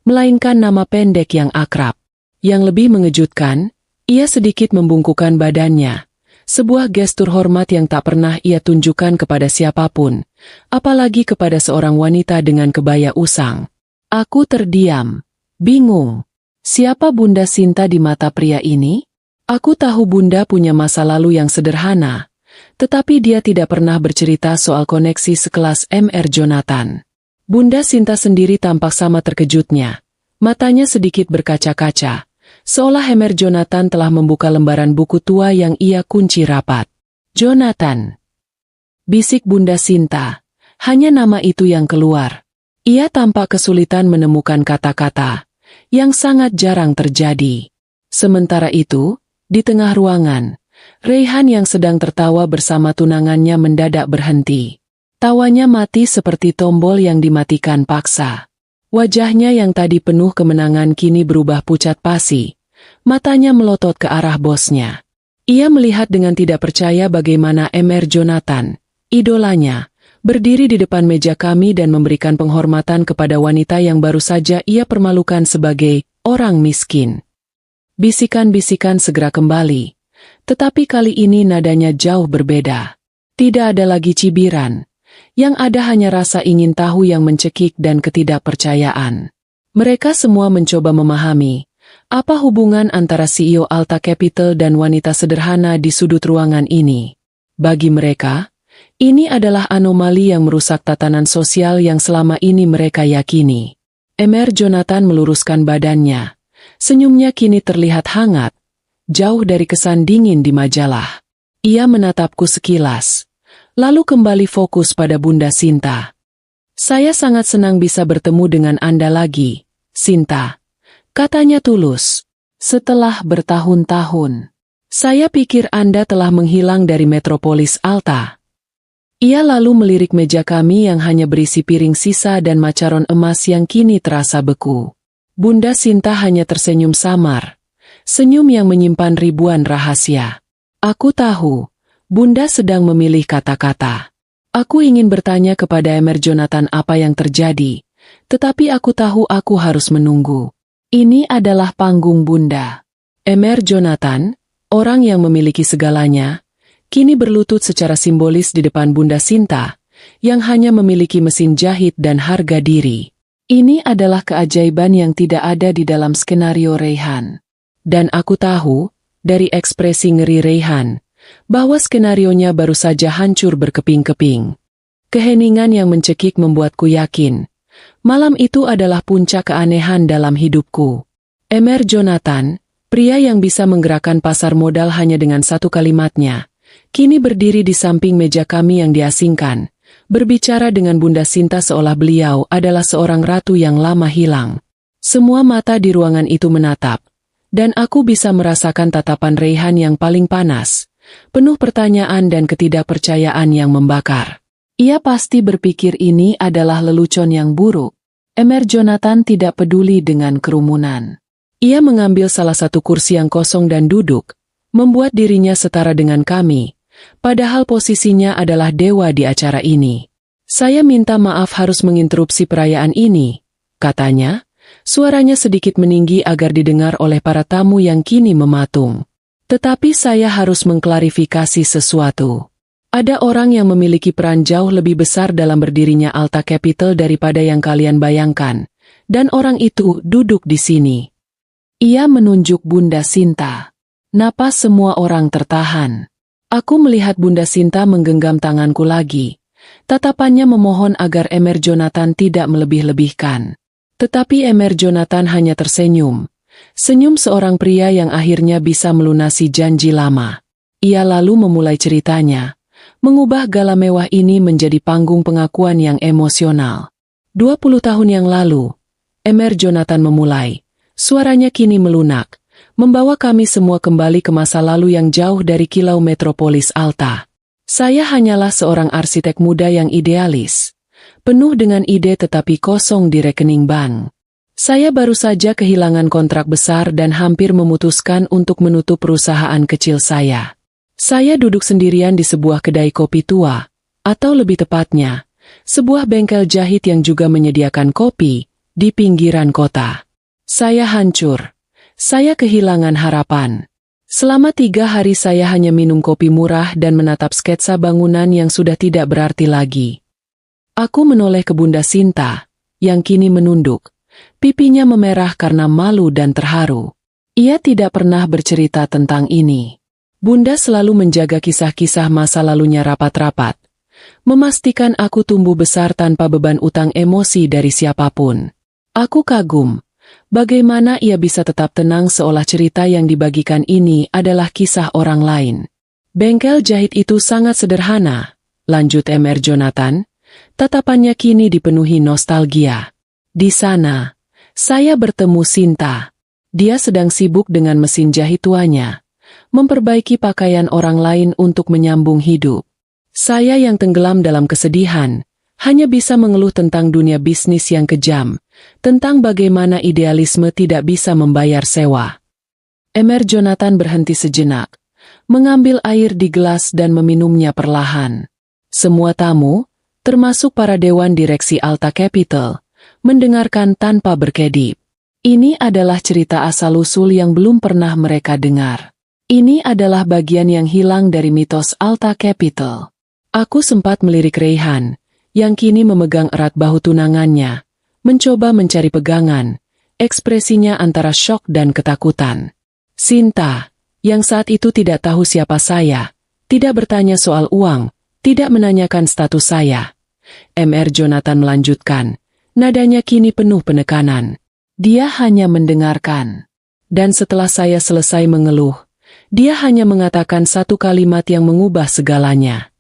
melainkan nama pendek yang akrab. Yang lebih mengejutkan, ia sedikit membungkukkan badannya, sebuah gestur hormat yang tak pernah ia tunjukkan kepada siapapun, apalagi kepada seorang wanita dengan kebaya usang. Aku terdiam, bingung. Siapa Bunda Sinta di mata pria ini? Aku tahu Bunda punya masa lalu yang sederhana, tetapi dia tidak pernah bercerita soal koneksi sekelas Mr. Jonathan. Bunda Sinta sendiri tampak sama terkejutnya. Matanya sedikit berkaca-kaca, seolah Mr. Jonathan telah membuka lembaran buku tua yang ia kunci rapat. Jonathan, bisik Bunda Sinta. Hanya nama itu yang keluar. Ia tampak kesulitan menemukan kata-kata, yang sangat jarang terjadi. Sementara itu, di tengah ruangan, Raihan yang sedang tertawa bersama tunangannya mendadak berhenti. Tawanya mati seperti tombol yang dimatikan paksa. Wajahnya yang tadi penuh kemenangan kini berubah pucat pasi. Matanya melotot ke arah bosnya. Ia melihat dengan tidak percaya bagaimana Mr. Jonathan, idolanya, berdiri di depan meja kami dan memberikan penghormatan kepada wanita yang baru saja ia permalukan sebagai orang miskin. Bisikan-bisikan segera kembali, tetapi kali ini nadanya jauh berbeda. Tidak ada lagi cibiran, yang ada hanya rasa ingin tahu yang mencekik dan ketidakpercayaan. Mereka semua mencoba memahami, apa hubungan antara CEO Alta Capital dan wanita sederhana di sudut ruangan ini. Bagi mereka, ini adalah anomali yang merusak tatanan sosial yang selama ini mereka yakini. Mr. Jonathan meluruskan badannya. Senyumnya kini terlihat hangat, jauh dari kesan dingin di majalah. Ia menatapku sekilas, lalu kembali fokus pada Bunda Sinta. Saya sangat senang bisa bertemu dengan Anda lagi, Sinta, katanya tulus. Setelah bertahun-tahun, saya pikir Anda telah menghilang dari metropolis Alta. Ia lalu melirik meja kami yang hanya berisi piring sisa dan macaron emas yang kini terasa beku. Bunda Sinta hanya tersenyum samar, senyum yang menyimpan ribuan rahasia. Aku tahu, Bunda sedang memilih kata-kata. Aku ingin bertanya kepada Mr. Jonathan apa yang terjadi, tetapi aku tahu aku harus menunggu. Ini adalah panggung Bunda. Mr. Jonathan, orang yang memiliki segalanya, kini berlutut secara simbolis di depan Bunda Sinta, yang hanya memiliki mesin jahit dan harga diri. Ini adalah keajaiban yang tidak ada di dalam skenario Raihan. Dan aku tahu, dari ekspresi ngeri Raihan, bahwa skenarionya baru saja hancur berkeping-keping. Keheningan yang mencekik membuatku yakin, malam itu adalah puncak keanehan dalam hidupku. Mr. Jonathan, pria yang bisa menggerakkan pasar modal hanya dengan satu kalimatnya, kini berdiri di samping meja kami yang diasingkan, berbicara dengan Bunda Sinta seolah beliau adalah seorang ratu yang lama hilang. Semua mata di ruangan itu menatap, dan aku bisa merasakan tatapan Raihan yang paling panas, penuh pertanyaan dan ketidakpercayaan yang membakar. Ia pasti berpikir ini adalah lelucon yang buruk. Mr. Jonathan tidak peduli dengan kerumunan. Ia mengambil salah satu kursi yang kosong dan duduk, membuat dirinya setara dengan kami, padahal posisinya adalah dewa di acara ini. Saya minta maaf harus menginterupsi perayaan ini, katanya, suaranya sedikit meninggi agar didengar oleh para tamu yang kini mematung. Tetapi saya harus mengklarifikasi sesuatu. Ada orang yang memiliki peran jauh lebih besar dalam berdirinya Alta Capital daripada yang kalian bayangkan, dan orang itu duduk di sini. Ia menunjuk Bunda Sinta. Napas semua orang tertahan. Aku melihat Bunda Sinta menggenggam tanganku lagi. Tatapannya memohon agar Mr. Jonathan tidak melebih-lebihkan. Tetapi Mr. Jonathan hanya tersenyum. Senyum seorang pria yang akhirnya bisa melunasi janji lama. Ia lalu memulai ceritanya, mengubah gala mewah ini menjadi panggung pengakuan yang emosional. 20 tahun yang lalu, Mr. Jonathan memulai. Suaranya kini melunak, membawa kami semua kembali ke masa lalu yang jauh dari kilau metropolis Alta. Saya hanyalah seorang arsitek muda yang idealis, penuh dengan ide tetapi kosong di rekening bank. Saya baru saja kehilangan kontrak besar dan hampir memutuskan untuk menutup perusahaan kecil saya. Saya duduk sendirian di sebuah kedai kopi tua, atau lebih tepatnya, sebuah bengkel jahit yang juga menyediakan kopi, di pinggiran kota. Saya hancur. Saya kehilangan harapan. Selama 3 hari saya hanya minum kopi murah dan menatap sketsa bangunan yang sudah tidak berarti lagi. Aku menoleh ke Bunda Sinta, yang kini menunduk, Pipinya memerah karena malu dan terharu. Ia tidak pernah bercerita tentang ini. Bunda selalu menjaga kisah-kisah masa lalunya rapat-rapat, memastikan aku tumbuh besar tanpa beban utang emosi dari siapapun. Aku kagum, bagaimana ia bisa tetap tenang seolah cerita yang dibagikan ini adalah kisah orang lain. Bengkel jahit itu sangat sederhana, lanjut Mr. Jonathan, tatapannya kini dipenuhi nostalgia. Di sana, saya bertemu Sinta. Dia sedang sibuk dengan mesin jahit tuanya, memperbaiki pakaian orang lain untuk menyambung hidup. Saya yang tenggelam dalam kesedihan, hanya bisa mengeluh tentang dunia bisnis yang kejam, tentang bagaimana idealisme tidak bisa membayar sewa. Mr. Jonathan berhenti sejenak, mengambil air di gelas dan meminumnya perlahan. Semua tamu, termasuk para dewan direksi Alta Capital, mendengarkan tanpa berkedip. Ini adalah cerita asal-usul yang belum pernah mereka dengar. Ini adalah bagian yang hilang dari mitos Alta Capital. Aku sempat melirik Reyhan, yang kini memegang erat bahu tunangannya, mencoba mencari pegangan, ekspresinya antara syok dan ketakutan. Sinta, yang saat itu tidak tahu siapa saya, tidak bertanya soal uang, tidak menanyakan status saya. Mr. Jonathan melanjutkan, nadanya kini penuh penekanan. Dia hanya mendengarkan. Dan setelah saya selesai mengeluh, dia hanya mengatakan satu kalimat yang mengubah segalanya.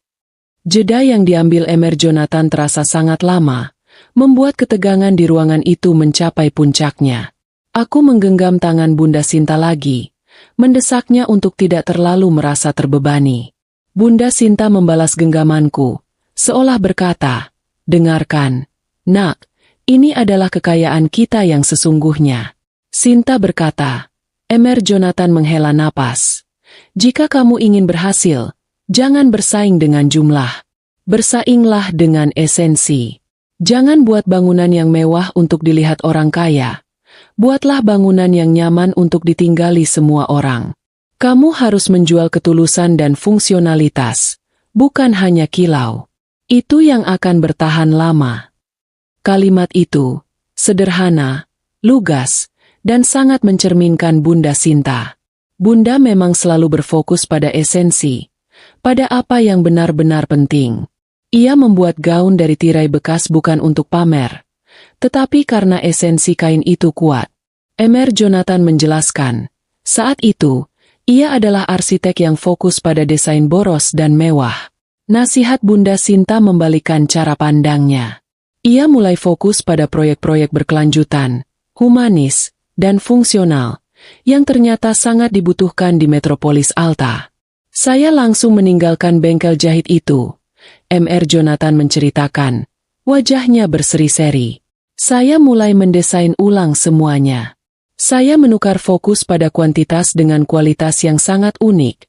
Jeda yang diambil Mr. Jonathan terasa sangat lama, membuat ketegangan di ruangan itu mencapai puncaknya. Aku menggenggam tangan Bunda Sinta lagi, mendesaknya untuk tidak terlalu merasa terbebani. Bunda Sinta membalas genggamanku, seolah berkata, dengarkan, nak, ini adalah kekayaan kita yang sesungguhnya. Sinta berkata, Mr. Jonathan menghela napas. Jika kamu ingin berhasil, jangan bersaing dengan jumlah. Bersainglah dengan esensi. Jangan buat bangunan yang mewah untuk dilihat orang kaya. Buatlah bangunan yang nyaman untuk ditinggali semua orang. Kamu harus menjual ketulusan dan fungsionalitas, bukan hanya kilau. Itu yang akan bertahan lama. Kalimat itu, sederhana, lugas, dan sangat mencerminkan Bunda Sinta. Bunda memang selalu berfokus pada esensi, pada apa yang benar-benar penting. Ia membuat gaun dari tirai bekas bukan untuk pamer, tetapi karena esensi kain itu kuat. Mr. Jonathan menjelaskan, saat itu, ia adalah arsitek yang fokus pada desain boros dan mewah. Nasihat Bunda Sinta membalikan cara pandangnya. Ia mulai fokus pada proyek-proyek berkelanjutan, humanis, dan fungsional, yang ternyata sangat dibutuhkan di metropolis Alta. Saya langsung meninggalkan bengkel jahit itu. Mr. Jonathan menceritakan, wajahnya berseri-seri. Saya mulai mendesain ulang semuanya. Saya menukar fokus pada kuantitas dengan kualitas yang sangat unik,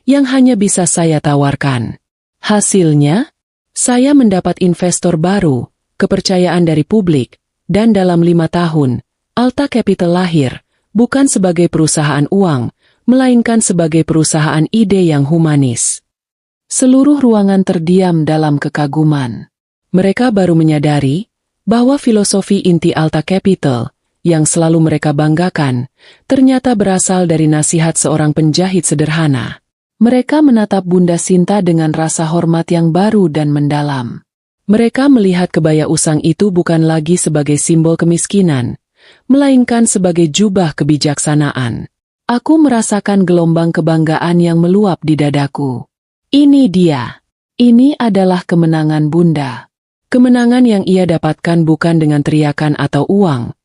yang hanya bisa saya tawarkan. Hasilnya, saya mendapat investor baru, kepercayaan dari publik, dan dalam 5 tahun, Alta Capital lahir, bukan sebagai perusahaan uang, melainkan sebagai perusahaan ide yang humanis. Seluruh ruangan terdiam dalam kekaguman. Mereka baru menyadari bahwa filosofi inti Alta Capital, yang selalu mereka banggakan, ternyata berasal dari nasihat seorang penjahit sederhana. Mereka menatap Bunda Sinta dengan rasa hormat yang baru dan mendalam. Mereka melihat kebaya usang itu bukan lagi sebagai simbol kemiskinan, melainkan sebagai jubah kebijaksanaan. Aku merasakan gelombang kebanggaan yang meluap di dadaku. Ini dia. Ini adalah kemenangan Bunda. Kemenangan yang ia dapatkan bukan dengan teriakan atau uang,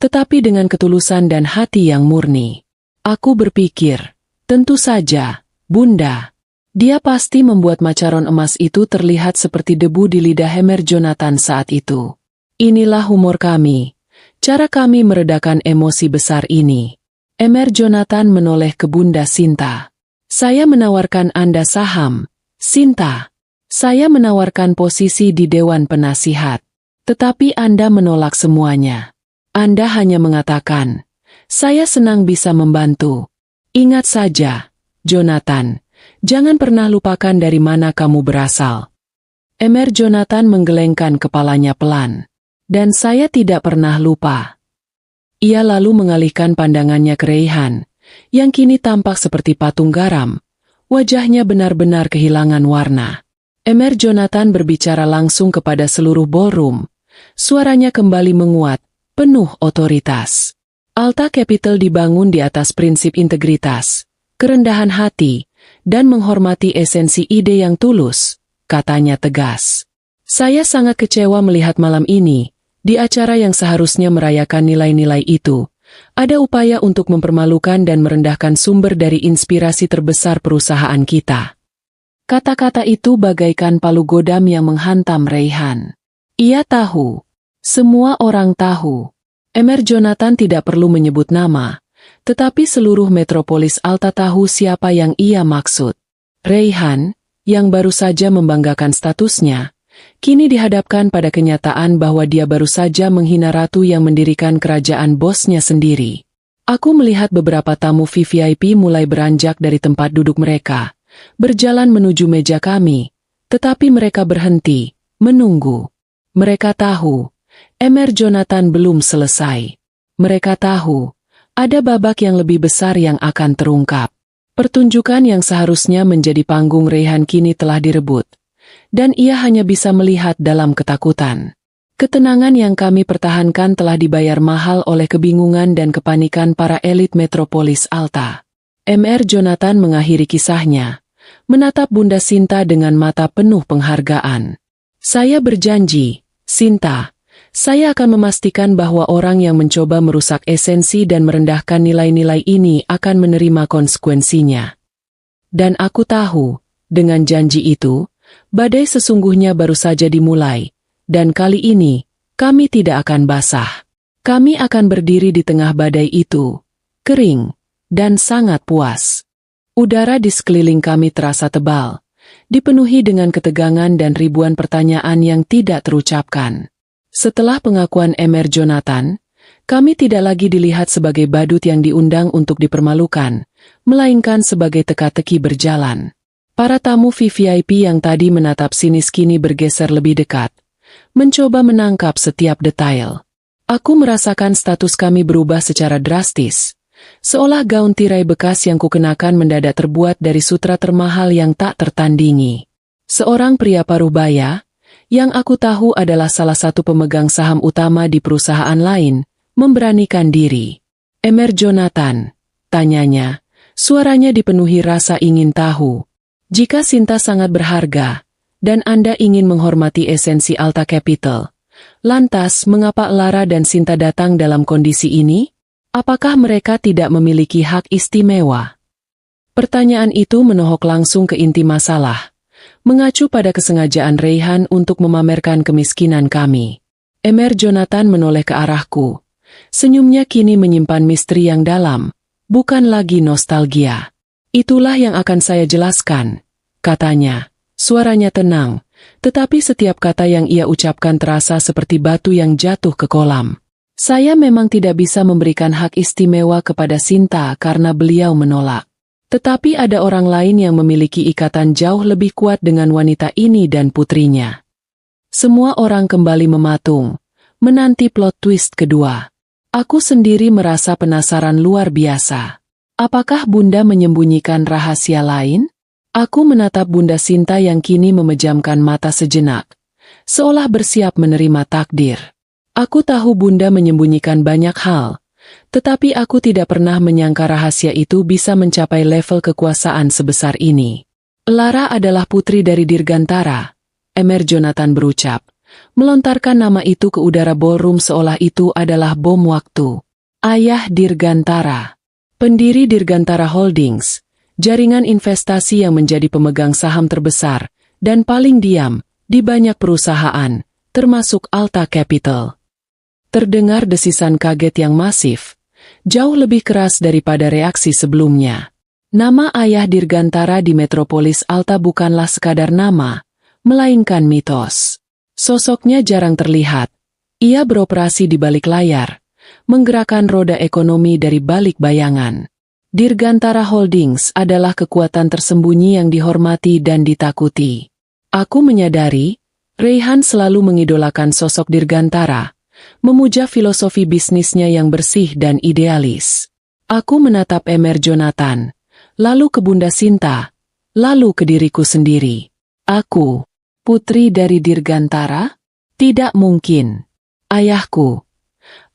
tetapi dengan ketulusan dan hati yang murni. Aku berpikir, tentu saja, Bunda. Dia pasti membuat macaron emas itu terlihat seperti debu di lidah Mr. Jonathan saat itu. Inilah humor kami, cara kami meredakan emosi besar ini. Mr. Jonathan menoleh ke Bunda Sinta. Saya menawarkan Anda saham, Sinta. Saya menawarkan posisi di Dewan Penasihat. Tetapi Anda menolak semuanya. Anda hanya mengatakan, saya senang bisa membantu. Ingat saja, Jonathan. Jangan pernah lupakan dari mana kamu berasal. Mr. Jonathan menggelengkan kepalanya pelan. Dan saya tidak pernah lupa. Ia lalu mengalihkan pandangannya ke Raihan, yang kini tampak seperti patung garam. Wajahnya benar-benar kehilangan warna. Emer Jonathan berbicara langsung kepada seluruh ballroom. Suaranya kembali menguat, penuh otoritas. Alta Capital dibangun di atas prinsip integritas, kerendahan hati, dan menghormati esensi ide yang tulus, katanya tegas. Saya sangat kecewa melihat malam ini, di acara yang seharusnya merayakan nilai-nilai itu, ada upaya untuk mempermalukan dan merendahkan sumber dari inspirasi terbesar perusahaan kita. Kata-kata itu bagaikan palu godam yang menghantam Raihan. Ia tahu. Semua orang tahu. Emer Jonathan tidak perlu menyebut nama, tetapi seluruh metropolis Alta tahu siapa yang ia maksud. Raihan, yang baru saja membanggakan statusnya, kini dihadapkan pada kenyataan bahwa dia baru saja menghina ratu yang mendirikan kerajaan bosnya sendiri. Aku melihat beberapa tamu VVIP mulai beranjak dari tempat duduk mereka, berjalan menuju meja kami, tetapi mereka berhenti, menunggu. Mereka tahu, Emer Jonathan belum selesai. Mereka tahu, ada babak yang lebih besar yang akan terungkap. Pertunjukan yang seharusnya menjadi panggung Raihan kini telah direbut. Dan ia hanya bisa melihat dalam ketakutan. Ketenangan yang kami pertahankan telah dibayar mahal oleh kebingungan dan kepanikan para elit metropolis Alta. Emer Jonathan mengakhiri kisahnya, menatap Bunda Sinta dengan mata penuh penghargaan. Saya berjanji, Sinta, saya akan memastikan bahwa orang yang mencoba merusak esensi dan merendahkan nilai-nilai ini akan menerima konsekuensinya. Dan aku tahu, dengan janji itu, badai sesungguhnya baru saja dimulai, dan kali ini, kami tidak akan basah. Kami akan berdiri di tengah badai itu, kering, dan sangat puas. Udara di sekeliling kami terasa tebal, dipenuhi dengan ketegangan dan ribuan pertanyaan yang tidak terucapkan. Setelah pengakuan Emer Jonathan, kami tidak lagi dilihat sebagai badut yang diundang untuk dipermalukan, melainkan sebagai teka-teki berjalan. Para tamu VVIP yang tadi menatap sinis kini bergeser lebih dekat, mencoba menangkap setiap detail. Aku merasakan status kami berubah secara drastis, seolah gaun tirai bekas yang kukenakan mendadak terbuat dari sutra termahal yang tak tertandingi. Seorang pria paruh baya, yang aku tahu adalah salah satu pemegang saham utama di perusahaan lain, memberanikan diri. Emer Jonathan, tanyanya, suaranya dipenuhi rasa ingin tahu. Jika Sinta sangat berharga, dan Anda ingin menghormati esensi Alta Capital, lantas mengapa Lara dan Sinta datang dalam kondisi ini? Apakah mereka tidak memiliki hak istimewa? Pertanyaan itu menohok langsung ke inti masalah, mengacu pada kesengajaan Raihan untuk memamerkan kemiskinan kami. Emer Jonathan menoleh ke arahku. Senyumnya kini menyimpan misteri yang dalam, bukan lagi nostalgia. Itulah yang akan saya jelaskan, katanya. Suaranya tenang, tetapi setiap kata yang ia ucapkan terasa seperti batu yang jatuh ke kolam. Saya memang tidak bisa memberikan hak istimewa kepada Sinta karena beliau menolak. Tetapi ada orang lain yang memiliki ikatan jauh lebih kuat dengan wanita ini dan putrinya. Semua orang kembali mematung, menanti plot twist kedua. Aku sendiri merasa penasaran luar biasa. Apakah Bunda menyembunyikan rahasia lain? Aku menatap Bunda Sinta yang kini memejamkan mata sejenak, seolah bersiap menerima takdir. Aku tahu Bunda menyembunyikan banyak hal, tetapi aku tidak pernah menyangka rahasia itu bisa mencapai level kekuasaan sebesar ini. Lara adalah putri dari Dirgantara, Emer Jonathan berucap, melontarkan nama itu ke udara ballroom seolah itu adalah bom waktu. Ayah Dirgantara, pendiri Dirgantara Holdings, jaringan investasi yang menjadi pemegang saham terbesar dan paling diam di banyak perusahaan, termasuk Alta Capital. Terdengar desisan kaget yang masif, jauh lebih keras daripada reaksi sebelumnya. Nama ayah Dirgantara di metropolis Alta bukanlah sekadar nama, melainkan mitos. Sosoknya jarang terlihat. Ia beroperasi di balik layar, menggerakkan roda ekonomi dari balik bayangan. Dirgantara Holdings adalah kekuatan tersembunyi yang dihormati dan ditakuti. Aku menyadari, Raihan selalu mengidolakan sosok Dirgantara, memuja filosofi bisnisnya yang bersih dan idealis. Aku menatap Emer Jonathan, lalu ke Bunda Sinta, lalu ke diriku sendiri. Aku, putri dari Dirgantara? Tidak mungkin. Ayahku.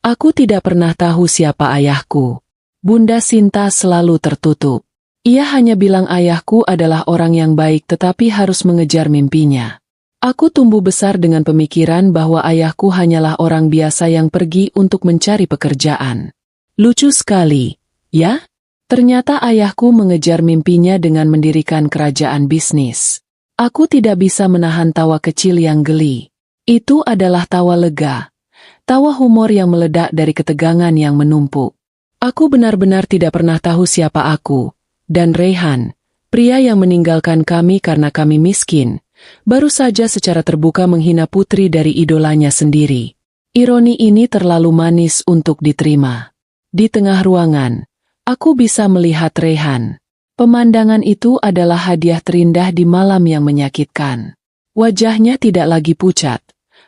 Aku tidak pernah tahu siapa ayahku. Bunda Sinta selalu tertutup. Ia hanya bilang ayahku adalah orang yang baik tetapi harus mengejar mimpinya. Aku tumbuh besar dengan pemikiran bahwa ayahku hanyalah orang biasa yang pergi untuk mencari pekerjaan. Lucu sekali, ya? Ternyata ayahku mengejar mimpinya dengan mendirikan kerajaan bisnis. Aku tidak bisa menahan tawa kecil yang geli. Itu adalah tawa lega. Tawa humor yang meledak dari ketegangan yang menumpuk. Aku benar-benar tidak pernah tahu siapa aku. Dan Reyhan, pria yang meninggalkan kami karena kami miskin, baru saja secara terbuka menghina putri dari idolanya sendiri. Ironi ini terlalu manis untuk diterima. Di tengah ruangan, aku bisa melihat Reyhan. Pemandangan itu adalah hadiah terindah di malam yang menyakitkan. Wajahnya tidak lagi pucat,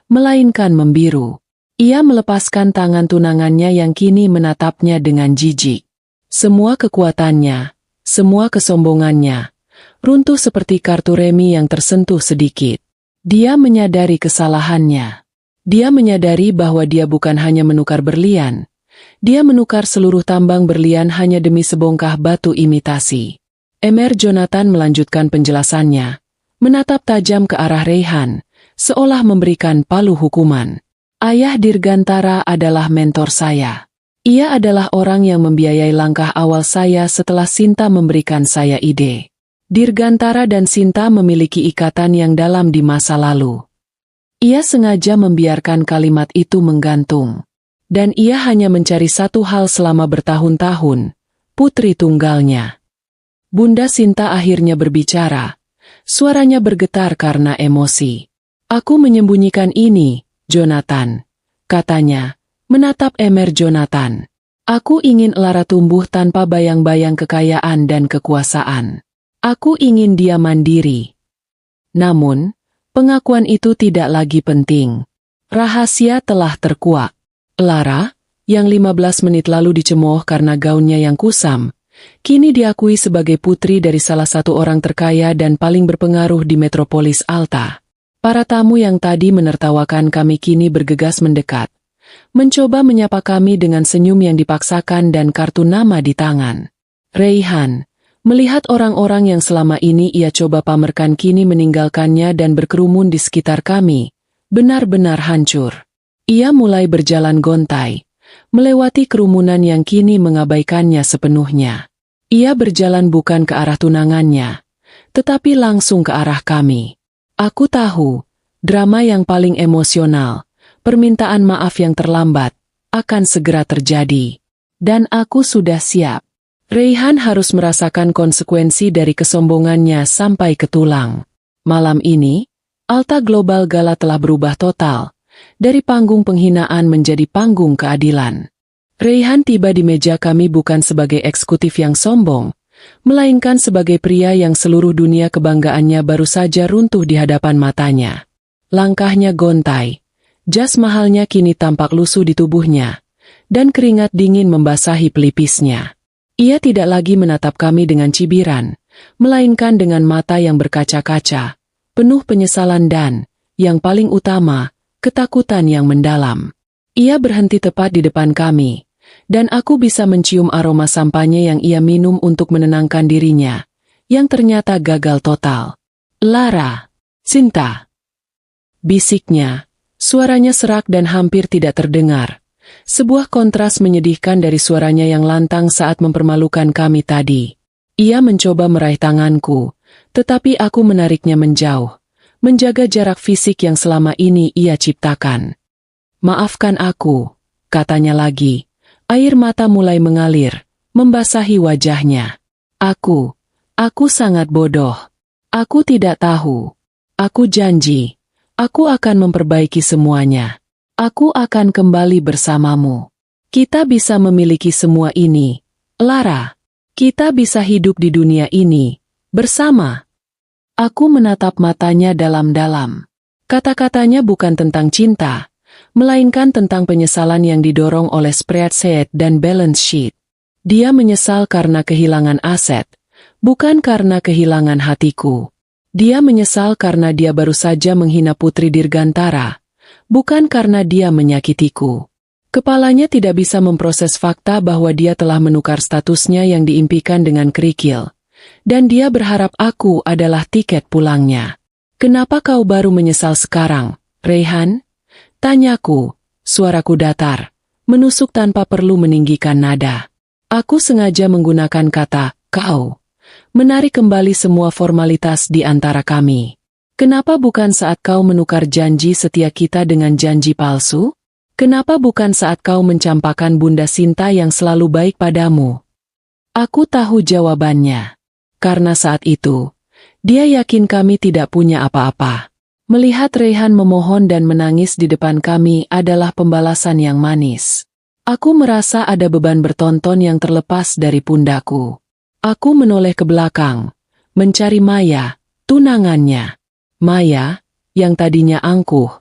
melainkan membiru. Ia melepaskan tangan tunangannya yang kini menatapnya dengan jijik. Semua kekuatannya, semua kesombongannya, runtuh seperti kartu remi yang tersentuh sedikit. Dia menyadari kesalahannya. Dia menyadari bahwa dia bukan hanya menukar berlian. Dia menukar seluruh tambang berlian hanya demi sebongkah batu imitasi. Emer Jonathan melanjutkan penjelasannya, menatap tajam ke arah Reyhan, seolah memberikan palu hukuman. Ayah Dirgantara adalah mentor saya. Ia adalah orang yang membiayai langkah awal saya setelah Sinta memberikan saya ide. Dirgantara dan Sinta memiliki ikatan yang dalam di masa lalu. Ia sengaja membiarkan kalimat itu menggantung. Dan ia hanya mencari satu hal selama bertahun-tahun, putri tunggalnya. Bunda Sinta akhirnya berbicara. Suaranya bergetar karena emosi. Aku menyembunyikan ini, Jonathan, katanya, menatap Emer Jonathan. Aku ingin Lara tumbuh tanpa bayang-bayang kekayaan dan kekuasaan. Aku ingin dia mandiri. Namun, pengakuan itu tidak lagi penting. Rahasia telah terkuak. Lara, yang 15 menit lalu dicemooh karena gaunnya yang kusam, kini diakui sebagai putri dari salah satu orang terkaya dan paling berpengaruh di metropolis Alta. Para tamu yang tadi menertawakan kami kini bergegas mendekat, mencoba menyapa kami dengan senyum yang dipaksakan dan kartu nama di tangan. Reyhan, melihat orang-orang yang selama ini ia coba pamerkan kini meninggalkannya dan berkerumun di sekitar kami, benar-benar hancur. Ia mulai berjalan gontai, melewati kerumunan yang kini mengabaikannya sepenuhnya. Ia berjalan bukan ke arah tunangannya, tetapi langsung ke arah kami. Aku tahu, drama yang paling emosional, permintaan maaf yang terlambat, akan segera terjadi. Dan aku sudah siap. Reyhan harus merasakan konsekuensi dari kesombongannya sampai ke tulang. Malam ini, Alta Global Gala telah berubah total, dari panggung penghinaan menjadi panggung keadilan. Reyhan tiba di meja kami bukan sebagai eksekutif yang sombong, melainkan sebagai pria yang seluruh dunia kebanggaannya baru saja runtuh di hadapan matanya. Langkahnya gontai, jas mahalnya kini tampak lusuh di tubuhnya, dan keringat dingin membasahi pelipisnya. Ia tidak lagi menatap kami dengan cibiran, melainkan dengan mata yang berkaca-kaca, penuh penyesalan dan, yang paling utama, ketakutan yang mendalam. Ia berhenti tepat di depan kami, dan aku bisa mencium aroma sampahnya yang ia minum untuk menenangkan dirinya, yang ternyata gagal total. Lara, Sinta, bisiknya, suaranya serak dan hampir tidak terdengar. Sebuah kontras menyedihkan dari suaranya yang lantang saat mempermalukan kami tadi. Ia mencoba meraih tanganku, tetapi aku menariknya menjauh, menjaga jarak fisik yang selama ini ia ciptakan. Maafkan aku, katanya lagi. Air mata mulai mengalir, membasahi wajahnya. Aku sangat bodoh. Aku tidak tahu. Aku janji, aku akan memperbaiki semuanya. Aku akan kembali bersamamu. Kita bisa memiliki semua ini, Lara. Kita bisa hidup di dunia ini, bersama. Aku menatap matanya dalam-dalam. Kata-katanya bukan tentang cinta, melainkan tentang penyesalan yang didorong oleh spreadsheet dan balance sheet. Dia menyesal karena kehilangan aset, bukan karena kehilangan hatiku. Dia menyesal karena dia baru saja menghina Putri Dirgantara, bukan karena dia menyakitiku. Kepalanya tidak bisa memproses fakta bahwa dia telah menukar statusnya yang diimpikan dengan kerikil, dan dia berharap aku adalah tiket pulangnya. Kenapa kau baru menyesal sekarang, Raihan? Tanyaku, suaraku datar, menusuk tanpa perlu meninggikan nada. Aku sengaja menggunakan kata, kau, menarik kembali semua formalitas di antara kami. Kenapa bukan saat kau menukar janji setia kita dengan janji palsu? Kenapa bukan saat kau mencampakkan Bunda Sinta yang selalu baik padamu? Aku tahu jawabannya. Karena saat itu, dia yakin kami tidak punya apa-apa. Melihat Raihan memohon dan menangis di depan kami adalah pembalasan yang manis. Aku merasa ada beban bertonton yang terlepas dari pundaku. Aku menoleh ke belakang, mencari Maya, tunangannya. Maya, yang tadinya angkuh,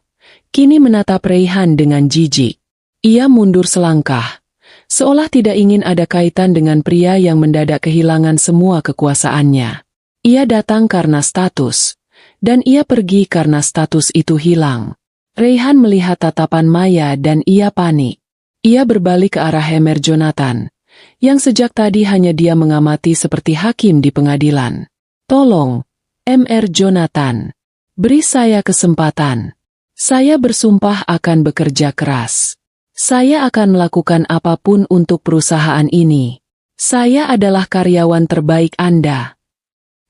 kini menatap Raihan dengan jijik. Ia mundur selangkah, seolah tidak ingin ada kaitan dengan pria yang mendadak kehilangan semua kekuasaannya. Ia datang karena status, dan ia pergi karena status itu hilang. Raihan melihat tatapan Maya dan ia panik. Ia berbalik ke arah Emer Jonathan, yang sejak tadi hanya dia mengamati seperti hakim di pengadilan. Tolong, Mr. Jonathan, beri saya kesempatan. Saya bersumpah akan bekerja keras. Saya akan melakukan apapun untuk perusahaan ini. Saya adalah karyawan terbaik Anda.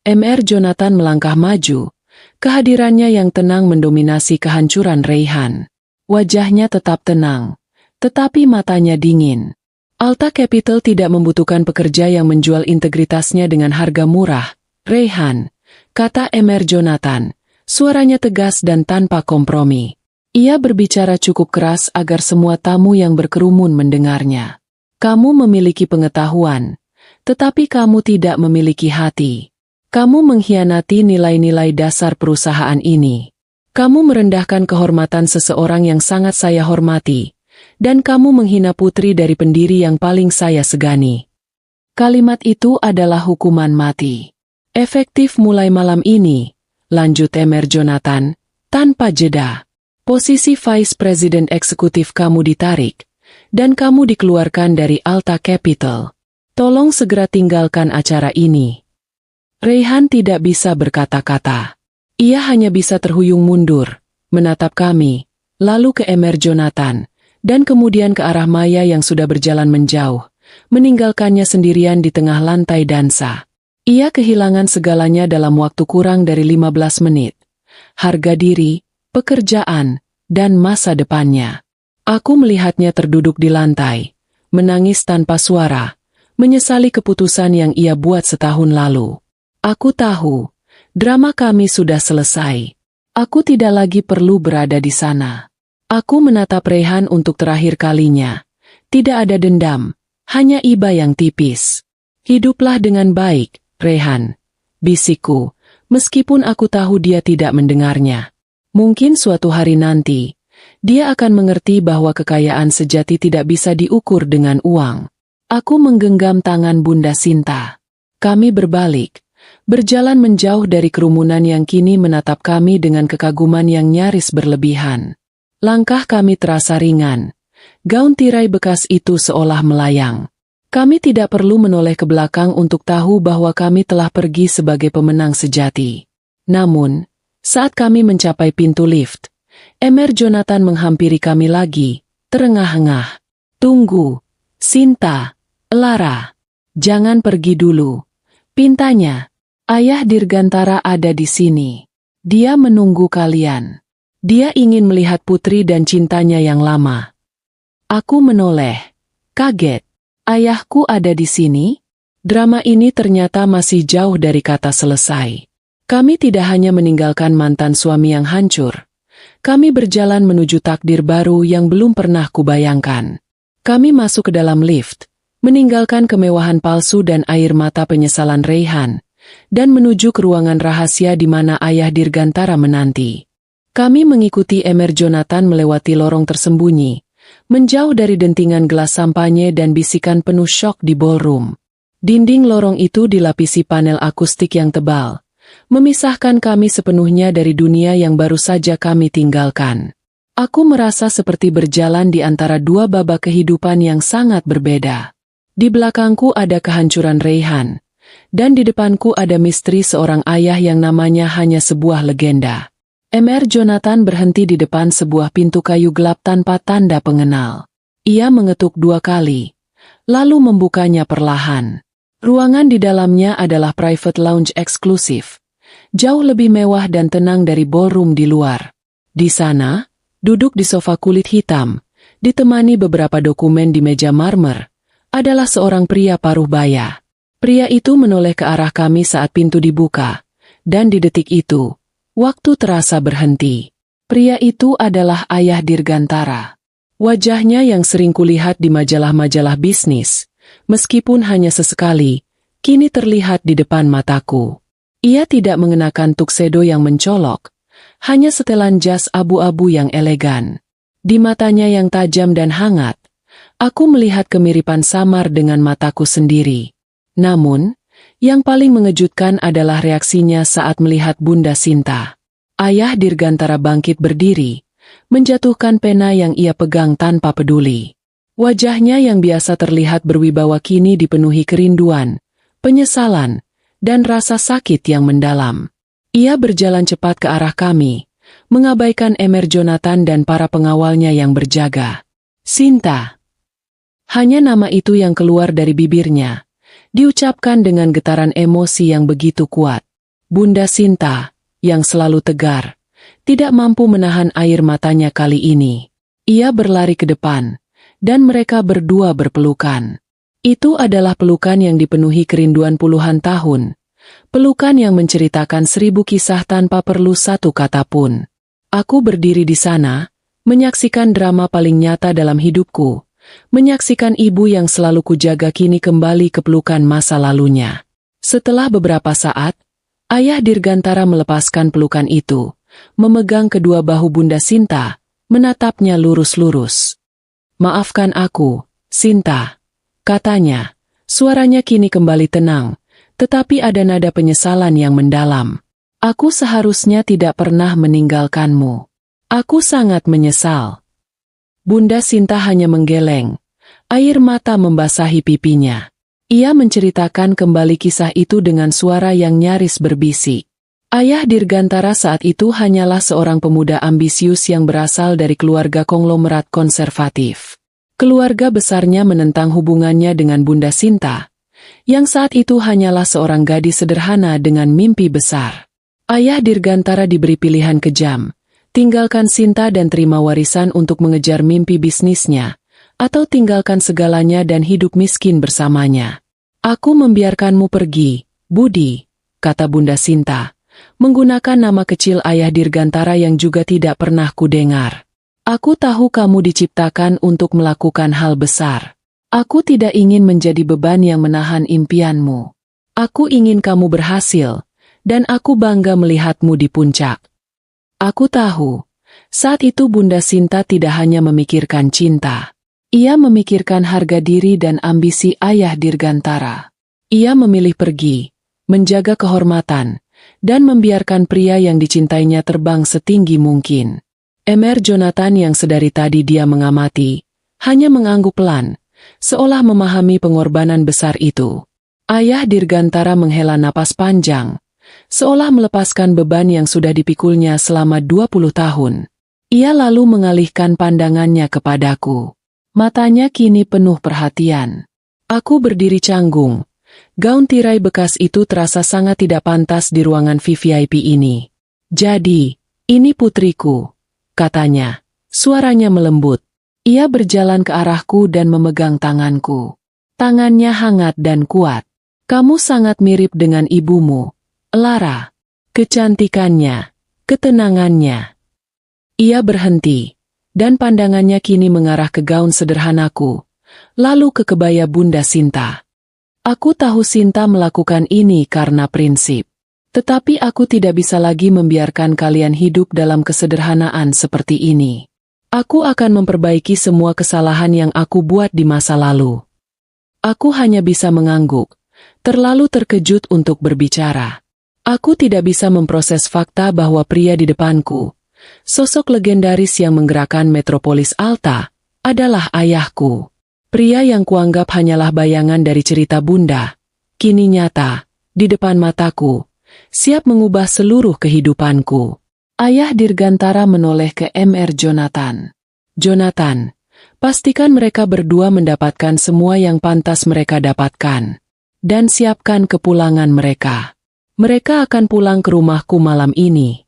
Mr. Jonathan melangkah maju, kehadirannya yang tenang mendominasi kehancuran Raihan. Wajahnya tetap tenang, tetapi matanya dingin. Alta Capital tidak membutuhkan pekerja yang menjual integritasnya dengan harga murah, Raihan, kata Mr. Jonathan, suaranya tegas dan tanpa kompromi. Ia berbicara cukup keras agar semua tamu yang berkerumun mendengarnya. Kamu memiliki pengetahuan, tetapi kamu tidak memiliki hati. Kamu mengkhianati nilai-nilai dasar perusahaan ini. Kamu merendahkan kehormatan seseorang yang sangat saya hormati, dan kamu menghina putri dari pendiri yang paling saya segani. Kalimat itu adalah hukuman mati. Efektif mulai malam ini, lanjut Mr. Jonathan, tanpa jeda. Posisi Vice President Eksekutif kamu ditarik, dan kamu dikeluarkan dari Alta Capital. Tolong segera tinggalkan acara ini. Raihan tidak bisa berkata-kata. Ia hanya bisa terhuyung mundur, menatap kami, lalu ke Mr. Jonathan, dan kemudian ke arah Maya yang sudah berjalan menjauh, meninggalkannya sendirian di tengah lantai dansa. Ia kehilangan segalanya dalam waktu kurang dari 15 menit. Harga diri, pekerjaan, dan masa depannya. Aku melihatnya terduduk di lantai, menangis tanpa suara, menyesali keputusan yang ia buat setahun lalu. Aku tahu, drama kami sudah selesai. Aku tidak lagi perlu berada di sana. Aku menatap Raihan untuk terakhir kalinya. Tidak ada dendam, hanya iba yang tipis. Hiduplah dengan baik, Raihan, bisikku, meskipun aku tahu dia tidak mendengarnya. Mungkin suatu hari nanti, dia akan mengerti bahwa kekayaan sejati tidak bisa diukur dengan uang. Aku menggenggam tangan Bunda Sinta. Kami berbalik, berjalan menjauh dari kerumunan yang kini menatap kami dengan kekaguman yang nyaris berlebihan. Langkah kami terasa ringan. Gaun tirai bekas itu seolah melayang. Kami tidak perlu menoleh ke belakang untuk tahu bahwa kami telah pergi sebagai pemenang sejati. Namun, saat kami mencapai pintu lift, Mr. Jonathan menghampiri kami lagi, terengah-engah. Tunggu, Sinta, Lara, jangan pergi dulu. Pintanya. Ayah Dirgantara ada di sini. Dia menunggu kalian. Dia ingin melihat putri dan cintanya yang lama. Aku menoleh. Kaget. Ayahku ada di sini? Drama ini ternyata masih jauh dari kata selesai. Kami tidak hanya meninggalkan mantan suami yang hancur. Kami berjalan menuju takdir baru yang belum pernah kubayangkan. Kami masuk ke dalam lift, meninggalkan kemewahan palsu dan air mata penyesalan Raihan, dan menuju ke ruangan rahasia di mana ayah Dirgantara menanti. Kami mengikuti Emer Jonathan melewati lorong tersembunyi, menjauh dari dentingan gelas sampanye dan bisikan penuh syok di ballroom. Dinding lorong itu dilapisi panel akustik yang tebal, memisahkan kami sepenuhnya dari dunia yang baru saja kami tinggalkan. Aku merasa seperti berjalan di antara dua babak kehidupan yang sangat berbeda. Di belakangku ada kehancuran Rayhan, dan di depanku ada misteri seorang ayah yang namanya hanya sebuah legenda. Emer Jonathan berhenti di depan sebuah pintu kayu gelap tanpa tanda pengenal. Ia mengetuk 2 kali, lalu membukanya perlahan. Ruangan di dalamnya adalah private lounge eksklusif, jauh lebih mewah dan tenang dari ballroom di luar. Di sana, duduk di sofa kulit hitam, ditemani beberapa dokumen di meja marmer, adalah seorang pria paruh baya. Pria itu menoleh ke arah kami saat pintu dibuka, dan di detik itu, waktu terasa berhenti. Pria itu adalah ayah Dirgantara. Wajahnya yang sering kulihat di majalah-majalah bisnis, meskipun hanya sesekali, kini terlihat di depan mataku. Ia tidak mengenakan tuxedo yang mencolok, hanya setelan jas abu-abu yang elegan. Di matanya yang tajam dan hangat, aku melihat kemiripan samar dengan mataku sendiri. Namun, yang paling mengejutkan adalah reaksinya saat melihat Bunda Sinta. Ayah Dirgantara bangkit berdiri, menjatuhkan pena yang ia pegang tanpa peduli. Wajahnya yang biasa terlihat berwibawa kini dipenuhi kerinduan, penyesalan, dan rasa sakit yang mendalam. Ia berjalan cepat ke arah kami, mengabaikan Emer Jonathan dan para pengawalnya yang berjaga. Sinta. Hanya nama itu yang keluar dari bibirnya, diucapkan dengan getaran emosi yang begitu kuat. Bunda Sinta, yang selalu tegar, tidak mampu menahan air matanya kali ini. Ia berlari ke depan, dan mereka berdua berpelukan. Itu adalah pelukan yang dipenuhi kerinduan puluhan tahun. Pelukan yang menceritakan 1000 kisah tanpa perlu satu kata pun. Aku berdiri di sana, menyaksikan drama paling nyata dalam hidupku. Menyaksikan ibu yang selalu kujaga kini kembali ke pelukan masa lalunya. Setelah beberapa saat, ayah Dirgantara melepaskan pelukan itu, memegang kedua bahu Bunda Sinta, menatapnya lurus-lurus. "Maafkan aku, Sinta," katanya. Suaranya kini kembali tenang, tetapi ada nada penyesalan yang mendalam. "Aku seharusnya tidak pernah meninggalkanmu. Aku sangat menyesal." Bunda Sinta hanya menggeleng. Air mata membasahi pipinya. Ia menceritakan kembali kisah itu dengan suara yang nyaris berbisik. Ayah Dirgantara saat itu hanyalah seorang pemuda ambisius yang berasal dari keluarga konglomerat konservatif. Keluarga besarnya menentang hubungannya dengan Bunda Sinta, yang saat itu hanyalah seorang gadis sederhana dengan mimpi besar. Ayah Dirgantara diberi pilihan kejam. Tinggalkan Sinta dan terima warisan untuk mengejar mimpi bisnisnya, atau tinggalkan segalanya dan hidup miskin bersamanya. "Aku membiarkanmu pergi, Budi," kata Bunda Sinta, menggunakan nama kecil ayah Dirgantara yang juga tidak pernah kudengar. "Aku tahu kamu diciptakan untuk melakukan hal besar. Aku tidak ingin menjadi beban yang menahan impianmu. Aku ingin kamu berhasil, dan aku bangga melihatmu di puncak." Aku tahu, saat itu Bunda Sinta tidak hanya memikirkan cinta. Ia memikirkan harga diri dan ambisi ayah Dirgantara. Ia memilih pergi, menjaga kehormatan, dan membiarkan pria yang dicintainya terbang setinggi mungkin. Emer Jonathan yang sedari tadi dia mengamati, hanya mengangguk pelan, seolah memahami pengorbanan besar itu. Ayah Dirgantara menghela napas panjang, seolah melepaskan beban yang sudah dipikulnya selama 20 tahun. Ia lalu mengalihkan pandangannya kepadaku. Matanya kini penuh perhatian. Aku berdiri canggung. Gaun tirai bekas itu terasa sangat tidak pantas di ruangan VVIP ini. "Jadi, ini putriku," katanya. Suaranya melembut. Ia berjalan ke arahku dan memegang tanganku. Tangannya hangat dan kuat. "Kamu sangat mirip dengan ibumu, Lara." Kecantikannya, ketenangannya. Ia berhenti, dan pandangannya kini mengarah ke gaun sederhanaku, lalu ke kebaya Bunda Sinta. Aku tahu Sinta melakukan ini karena prinsip. Tetapi aku tidak bisa lagi membiarkan kalian hidup dalam kesederhanaan seperti ini. Aku akan memperbaiki semua kesalahan yang aku buat di masa lalu. Aku hanya bisa mengangguk, terlalu terkejut untuk berbicara. Aku tidak bisa memproses fakta bahwa pria di depanku, sosok legendaris yang menggerakkan metropolis Alta, adalah ayahku. Pria yang kuanggap hanyalah bayangan dari cerita Bunda, kini nyata, di depan mataku, siap mengubah seluruh kehidupanku. Ayah Dirgantara menoleh ke Mr. Jonathan. Jonathan, pastikan mereka berdua mendapatkan semua yang pantas mereka dapatkan. Dan siapkan kepulangan mereka. Mereka akan pulang ke rumahku malam ini.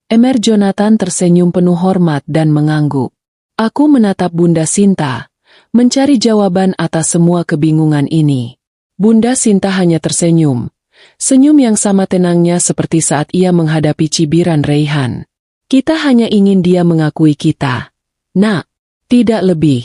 Mr. Jonathan tersenyum penuh hormat dan mengangguk. Aku menatap Bunda Sinta, mencari jawaban atas semua kebingungan ini. Bunda Sinta hanya tersenyum. Senyum yang sama tenangnya seperti saat ia menghadapi cibiran Raihan. Kita hanya ingin dia mengakui kita. Nak, tidak lebih,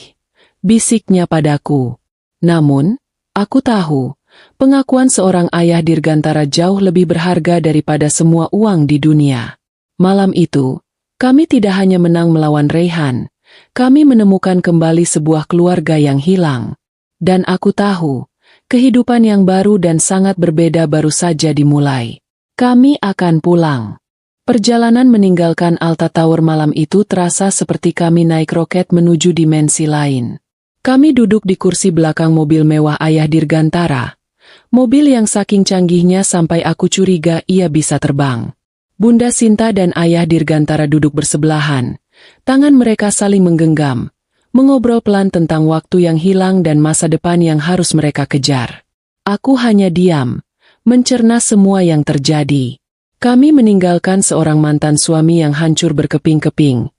bisiknya padaku. Namun, aku tahu, pengakuan seorang ayah Dirgantara jauh lebih berharga daripada semua uang di dunia. Malam itu, kami tidak hanya menang melawan Raihan, kami menemukan kembali sebuah keluarga yang hilang. Dan aku tahu, kehidupan yang baru dan sangat berbeda baru saja dimulai. Kami akan pulang. Perjalanan meninggalkan Alta Tower malam itu terasa seperti kami naik roket menuju dimensi lain. Kami duduk di kursi belakang mobil mewah ayah Dirgantara. Mobil yang saking canggihnya sampai aku curiga ia bisa terbang. Bunda Sinta dan ayah Dirgantara duduk bersebelahan. Tangan mereka saling menggenggam. Mengobrol pelan tentang waktu yang hilang dan masa depan yang harus mereka kejar. Aku hanya diam, mencerna semua yang terjadi. Kami meninggalkan seorang mantan suami yang hancur berkeping-keping,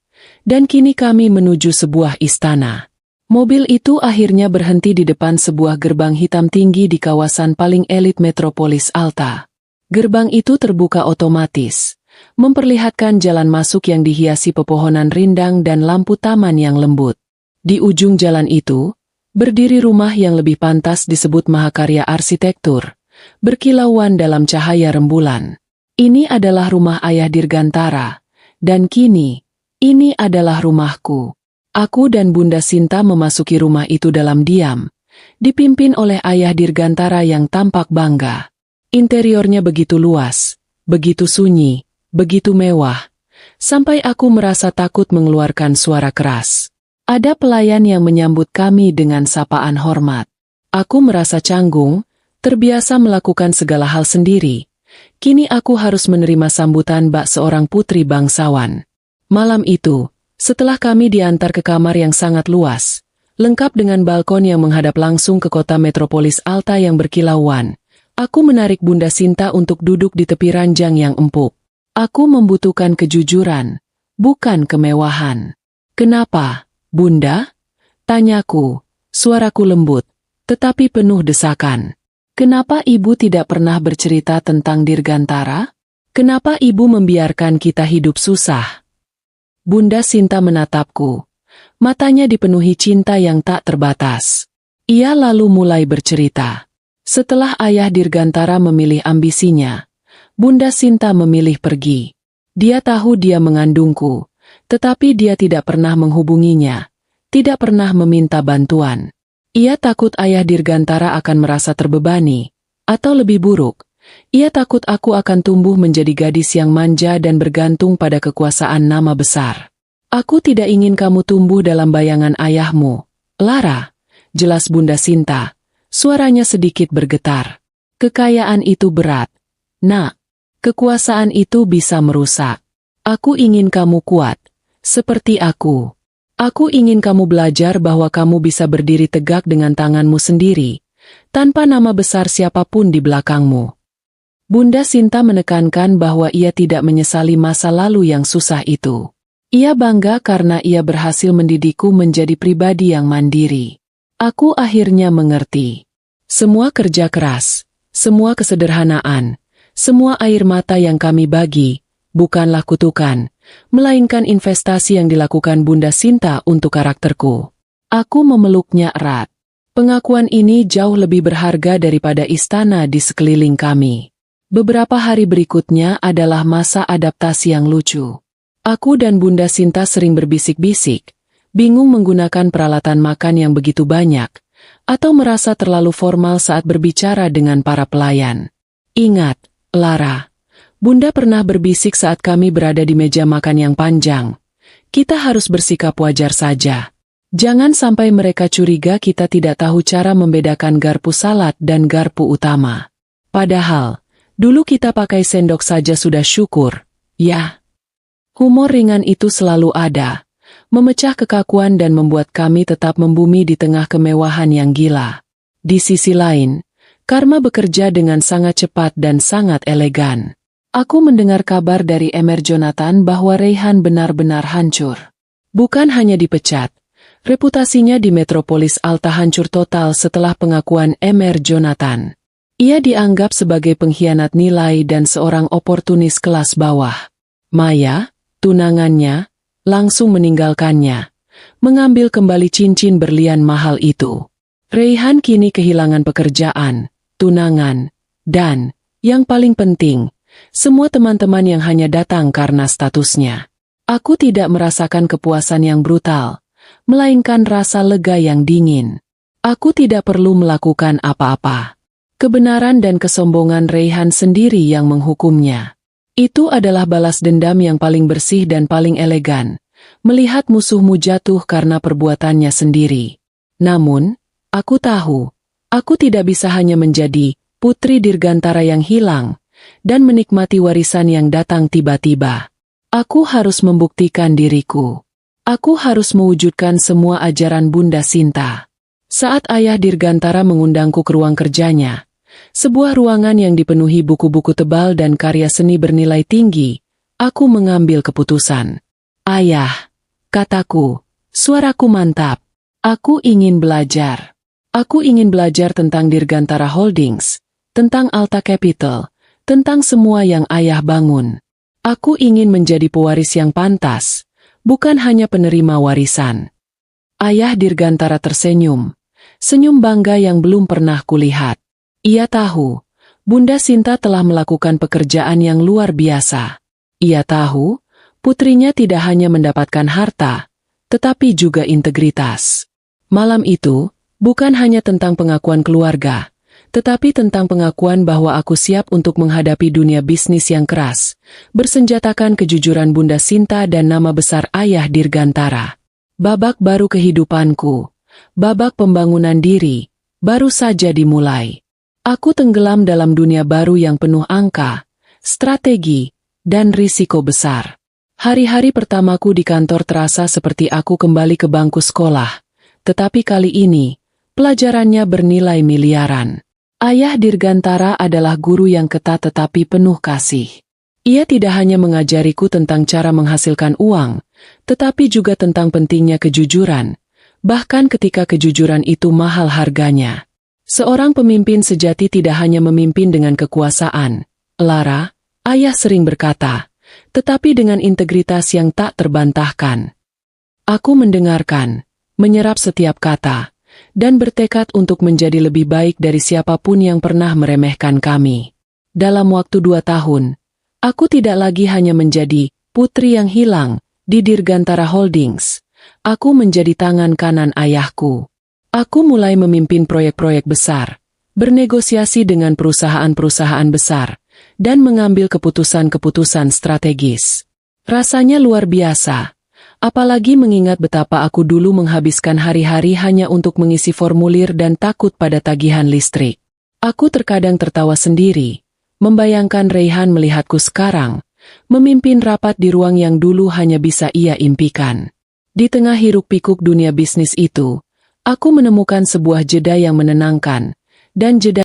dan kini kami menuju sebuah istana. Mobil itu akhirnya berhenti di depan sebuah gerbang hitam tinggi di kawasan paling elit metropolis Alta. Gerbang itu terbuka otomatis, memperlihatkan jalan masuk yang dihiasi pepohonan rindang dan lampu taman yang lembut. Di ujung jalan itu, berdiri rumah yang lebih pantas disebut mahakarya arsitektur, berkilauan dalam cahaya rembulan. Ini adalah rumah ayah Dirgantara, dan kini, ini adalah rumahku. Aku dan Bunda Sinta memasuki rumah itu dalam diam, dipimpin oleh ayah Dirgantara yang tampak bangga. Interiornya begitu luas, begitu sunyi, begitu mewah, sampai aku merasa takut mengeluarkan suara keras. Ada pelayan yang menyambut kami dengan sapaan hormat. Aku merasa canggung, terbiasa melakukan segala hal sendiri. Kini aku harus menerima sambutan bak seorang putri bangsawan. Malam itu, setelah kami diantar ke kamar yang sangat luas, lengkap dengan balkon yang menghadap langsung ke kota metropolis Alta yang berkilauan, aku menarik Bunda Sinta untuk duduk di tepi ranjang yang empuk. Aku membutuhkan kejujuran, bukan kemewahan. Kenapa? Bunda? Tanyaku, suaraku lembut, tetapi penuh desakan. Kenapa ibu tidak pernah bercerita tentang Dirgantara? Kenapa ibu membiarkan kita hidup susah? Bunda Sinta menatapku. Matanya dipenuhi cinta yang tak terbatas. Ia lalu mulai bercerita. Setelah ayah Dirgantara memilih ambisinya, Bunda Sinta memilih pergi. Dia tahu dia mengandungku. Tetapi dia tidak pernah menghubunginya, tidak pernah meminta bantuan. Ia takut ayah Dirgantara akan merasa terbebani, atau lebih buruk, ia takut aku akan tumbuh menjadi gadis yang manja dan bergantung pada kekuasaan nama besar. Aku tidak ingin kamu tumbuh dalam bayangan ayahmu, Lara, jelas Bunda Sinta, suaranya sedikit bergetar. Kekayaan itu berat, nak, kekuasaan itu bisa merusak. Aku ingin kamu kuat. Seperti aku. Aku ingin kamu belajar bahwa kamu bisa berdiri tegak dengan tanganmu sendiri, tanpa nama besar siapapun di belakangmu. Bunda Sinta menekankan bahwa ia tidak menyesali masa lalu yang susah itu. Ia bangga karena ia berhasil mendidikku menjadi pribadi yang mandiri. Aku akhirnya mengerti. Semua kerja keras, semua kesederhanaan, semua air mata yang kami bagi, bukanlah kutukan, melainkan investasi yang dilakukan Bunda Sinta untuk karakterku. Aku memeluknya erat. Pengakuan ini jauh lebih berharga daripada istana di sekeliling kami. Beberapa hari berikutnya adalah masa adaptasi yang lucu. Aku dan Bunda Sinta sering berbisik-bisik, bingung menggunakan peralatan makan yang begitu banyak, atau merasa terlalu formal saat berbicara dengan para pelayan. Ingat, Lara, Bunda pernah berbisik saat kami berada di meja makan yang panjang. Kita harus bersikap wajar saja. Jangan sampai mereka curiga kita tidak tahu cara membedakan garpu salad dan garpu utama. Padahal, dulu kita pakai sendok saja sudah syukur, ya. Humor ringan itu selalu ada, memecah kekakuan dan membuat kami tetap membumi di tengah kemewahan yang gila. Di sisi lain, Karma bekerja dengan sangat cepat dan sangat elegan. Aku mendengar kabar dari Emer Jonathan bahwa Reyhan benar-benar hancur. Bukan hanya dipecat, reputasinya di Metropolis Alta hancur total setelah pengakuan Emer Jonathan. Ia dianggap sebagai pengkhianat nilai dan seorang oportunis kelas bawah. Maya, tunangannya, langsung meninggalkannya, mengambil kembali cincin berlian mahal itu. Reyhan kini kehilangan pekerjaan, tunangan, dan, yang paling penting, semua teman-teman yang hanya datang karena statusnya. Aku tidak merasakan kepuasan yang brutal, melainkan rasa lega yang dingin. Aku tidak perlu melakukan apa-apa. Kebenaran dan kesombongan Reyhan sendiri yang menghukumnya. Itu adalah balas dendam yang paling bersih dan paling elegan, melihat musuhmu jatuh karena perbuatannya sendiri. Namun, aku tahu, aku tidak bisa hanya menjadi putri dirgantara yang hilang, dan menikmati warisan yang datang tiba-tiba. Aku harus membuktikan diriku. Aku harus mewujudkan semua ajaran Bunda Sinta. Saat ayah dirgantara mengundangku ke ruang kerjanya, sebuah ruangan yang dipenuhi buku-buku tebal dan karya seni bernilai tinggi, aku mengambil keputusan. Ayah, kataku, suaraku mantap. Aku ingin belajar. Aku ingin belajar tentang Dirgantara Holdings, tentang Alta Capital, tentang semua yang ayah bangun. Aku ingin menjadi pewaris yang pantas, bukan hanya penerima warisan. Ayah Dirgantara tersenyum, senyum bangga yang belum pernah kulihat. Ia tahu, Bunda Sinta telah melakukan pekerjaan yang luar biasa. Ia tahu, putrinya tidak hanya mendapatkan harta, tetapi juga integritas. Malam itu, bukan hanya tentang pengakuan keluarga, tetapi tentang pengakuan bahwa aku siap untuk menghadapi dunia bisnis yang keras, bersenjatakan kejujuran Bunda Sinta dan nama besar ayah Dirgantara. Babak baru kehidupanku, babak pembangunan diri, baru saja dimulai. Aku tenggelam dalam dunia baru yang penuh angka, strategi, dan risiko besar. Hari-hari pertamaku di kantor terasa seperti aku kembali ke bangku sekolah, tetapi kali ini, pelajarannya bernilai miliaran. Ayah Dirgantara adalah guru yang ketat tetapi penuh kasih. Ia tidak hanya mengajariku tentang cara menghasilkan uang, tetapi juga tentang pentingnya kejujuran, bahkan ketika kejujuran itu mahal harganya. Seorang pemimpin sejati tidak hanya memimpin dengan kekuasaan, Lara, ayah sering berkata, tetapi dengan integritas yang tak terbantahkan. Aku mendengarkan, menyerap setiap kata, dan bertekad untuk menjadi lebih baik dari siapapun yang pernah meremehkan kami. Dalam waktu 2 tahun, aku tidak lagi hanya menjadi putri yang hilang di Dirgantara Holdings. Aku menjadi tangan kanan ayahku. Aku mulai memimpin proyek-proyek besar, bernegosiasi dengan perusahaan-perusahaan besar, dan mengambil keputusan-keputusan strategis. Rasanya luar biasa. Apalagi mengingat betapa aku dulu menghabiskan hari-hari hanya untuk mengisi formulir dan takut pada tagihan listrik. Aku terkadang tertawa sendiri, membayangkan Reyhan melihatku sekarang, memimpin rapat di ruang yang dulu hanya bisa ia impikan. Di tengah hiruk-pikuk dunia bisnis itu, aku menemukan sebuah jeda yang menenangkan, dan jeda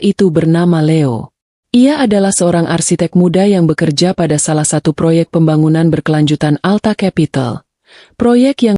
itu bernama Leo. Ia adalah seorang arsitek muda yang bekerja pada salah satu proyek pembangunan berkelanjutan Alta Capital. Proyek yang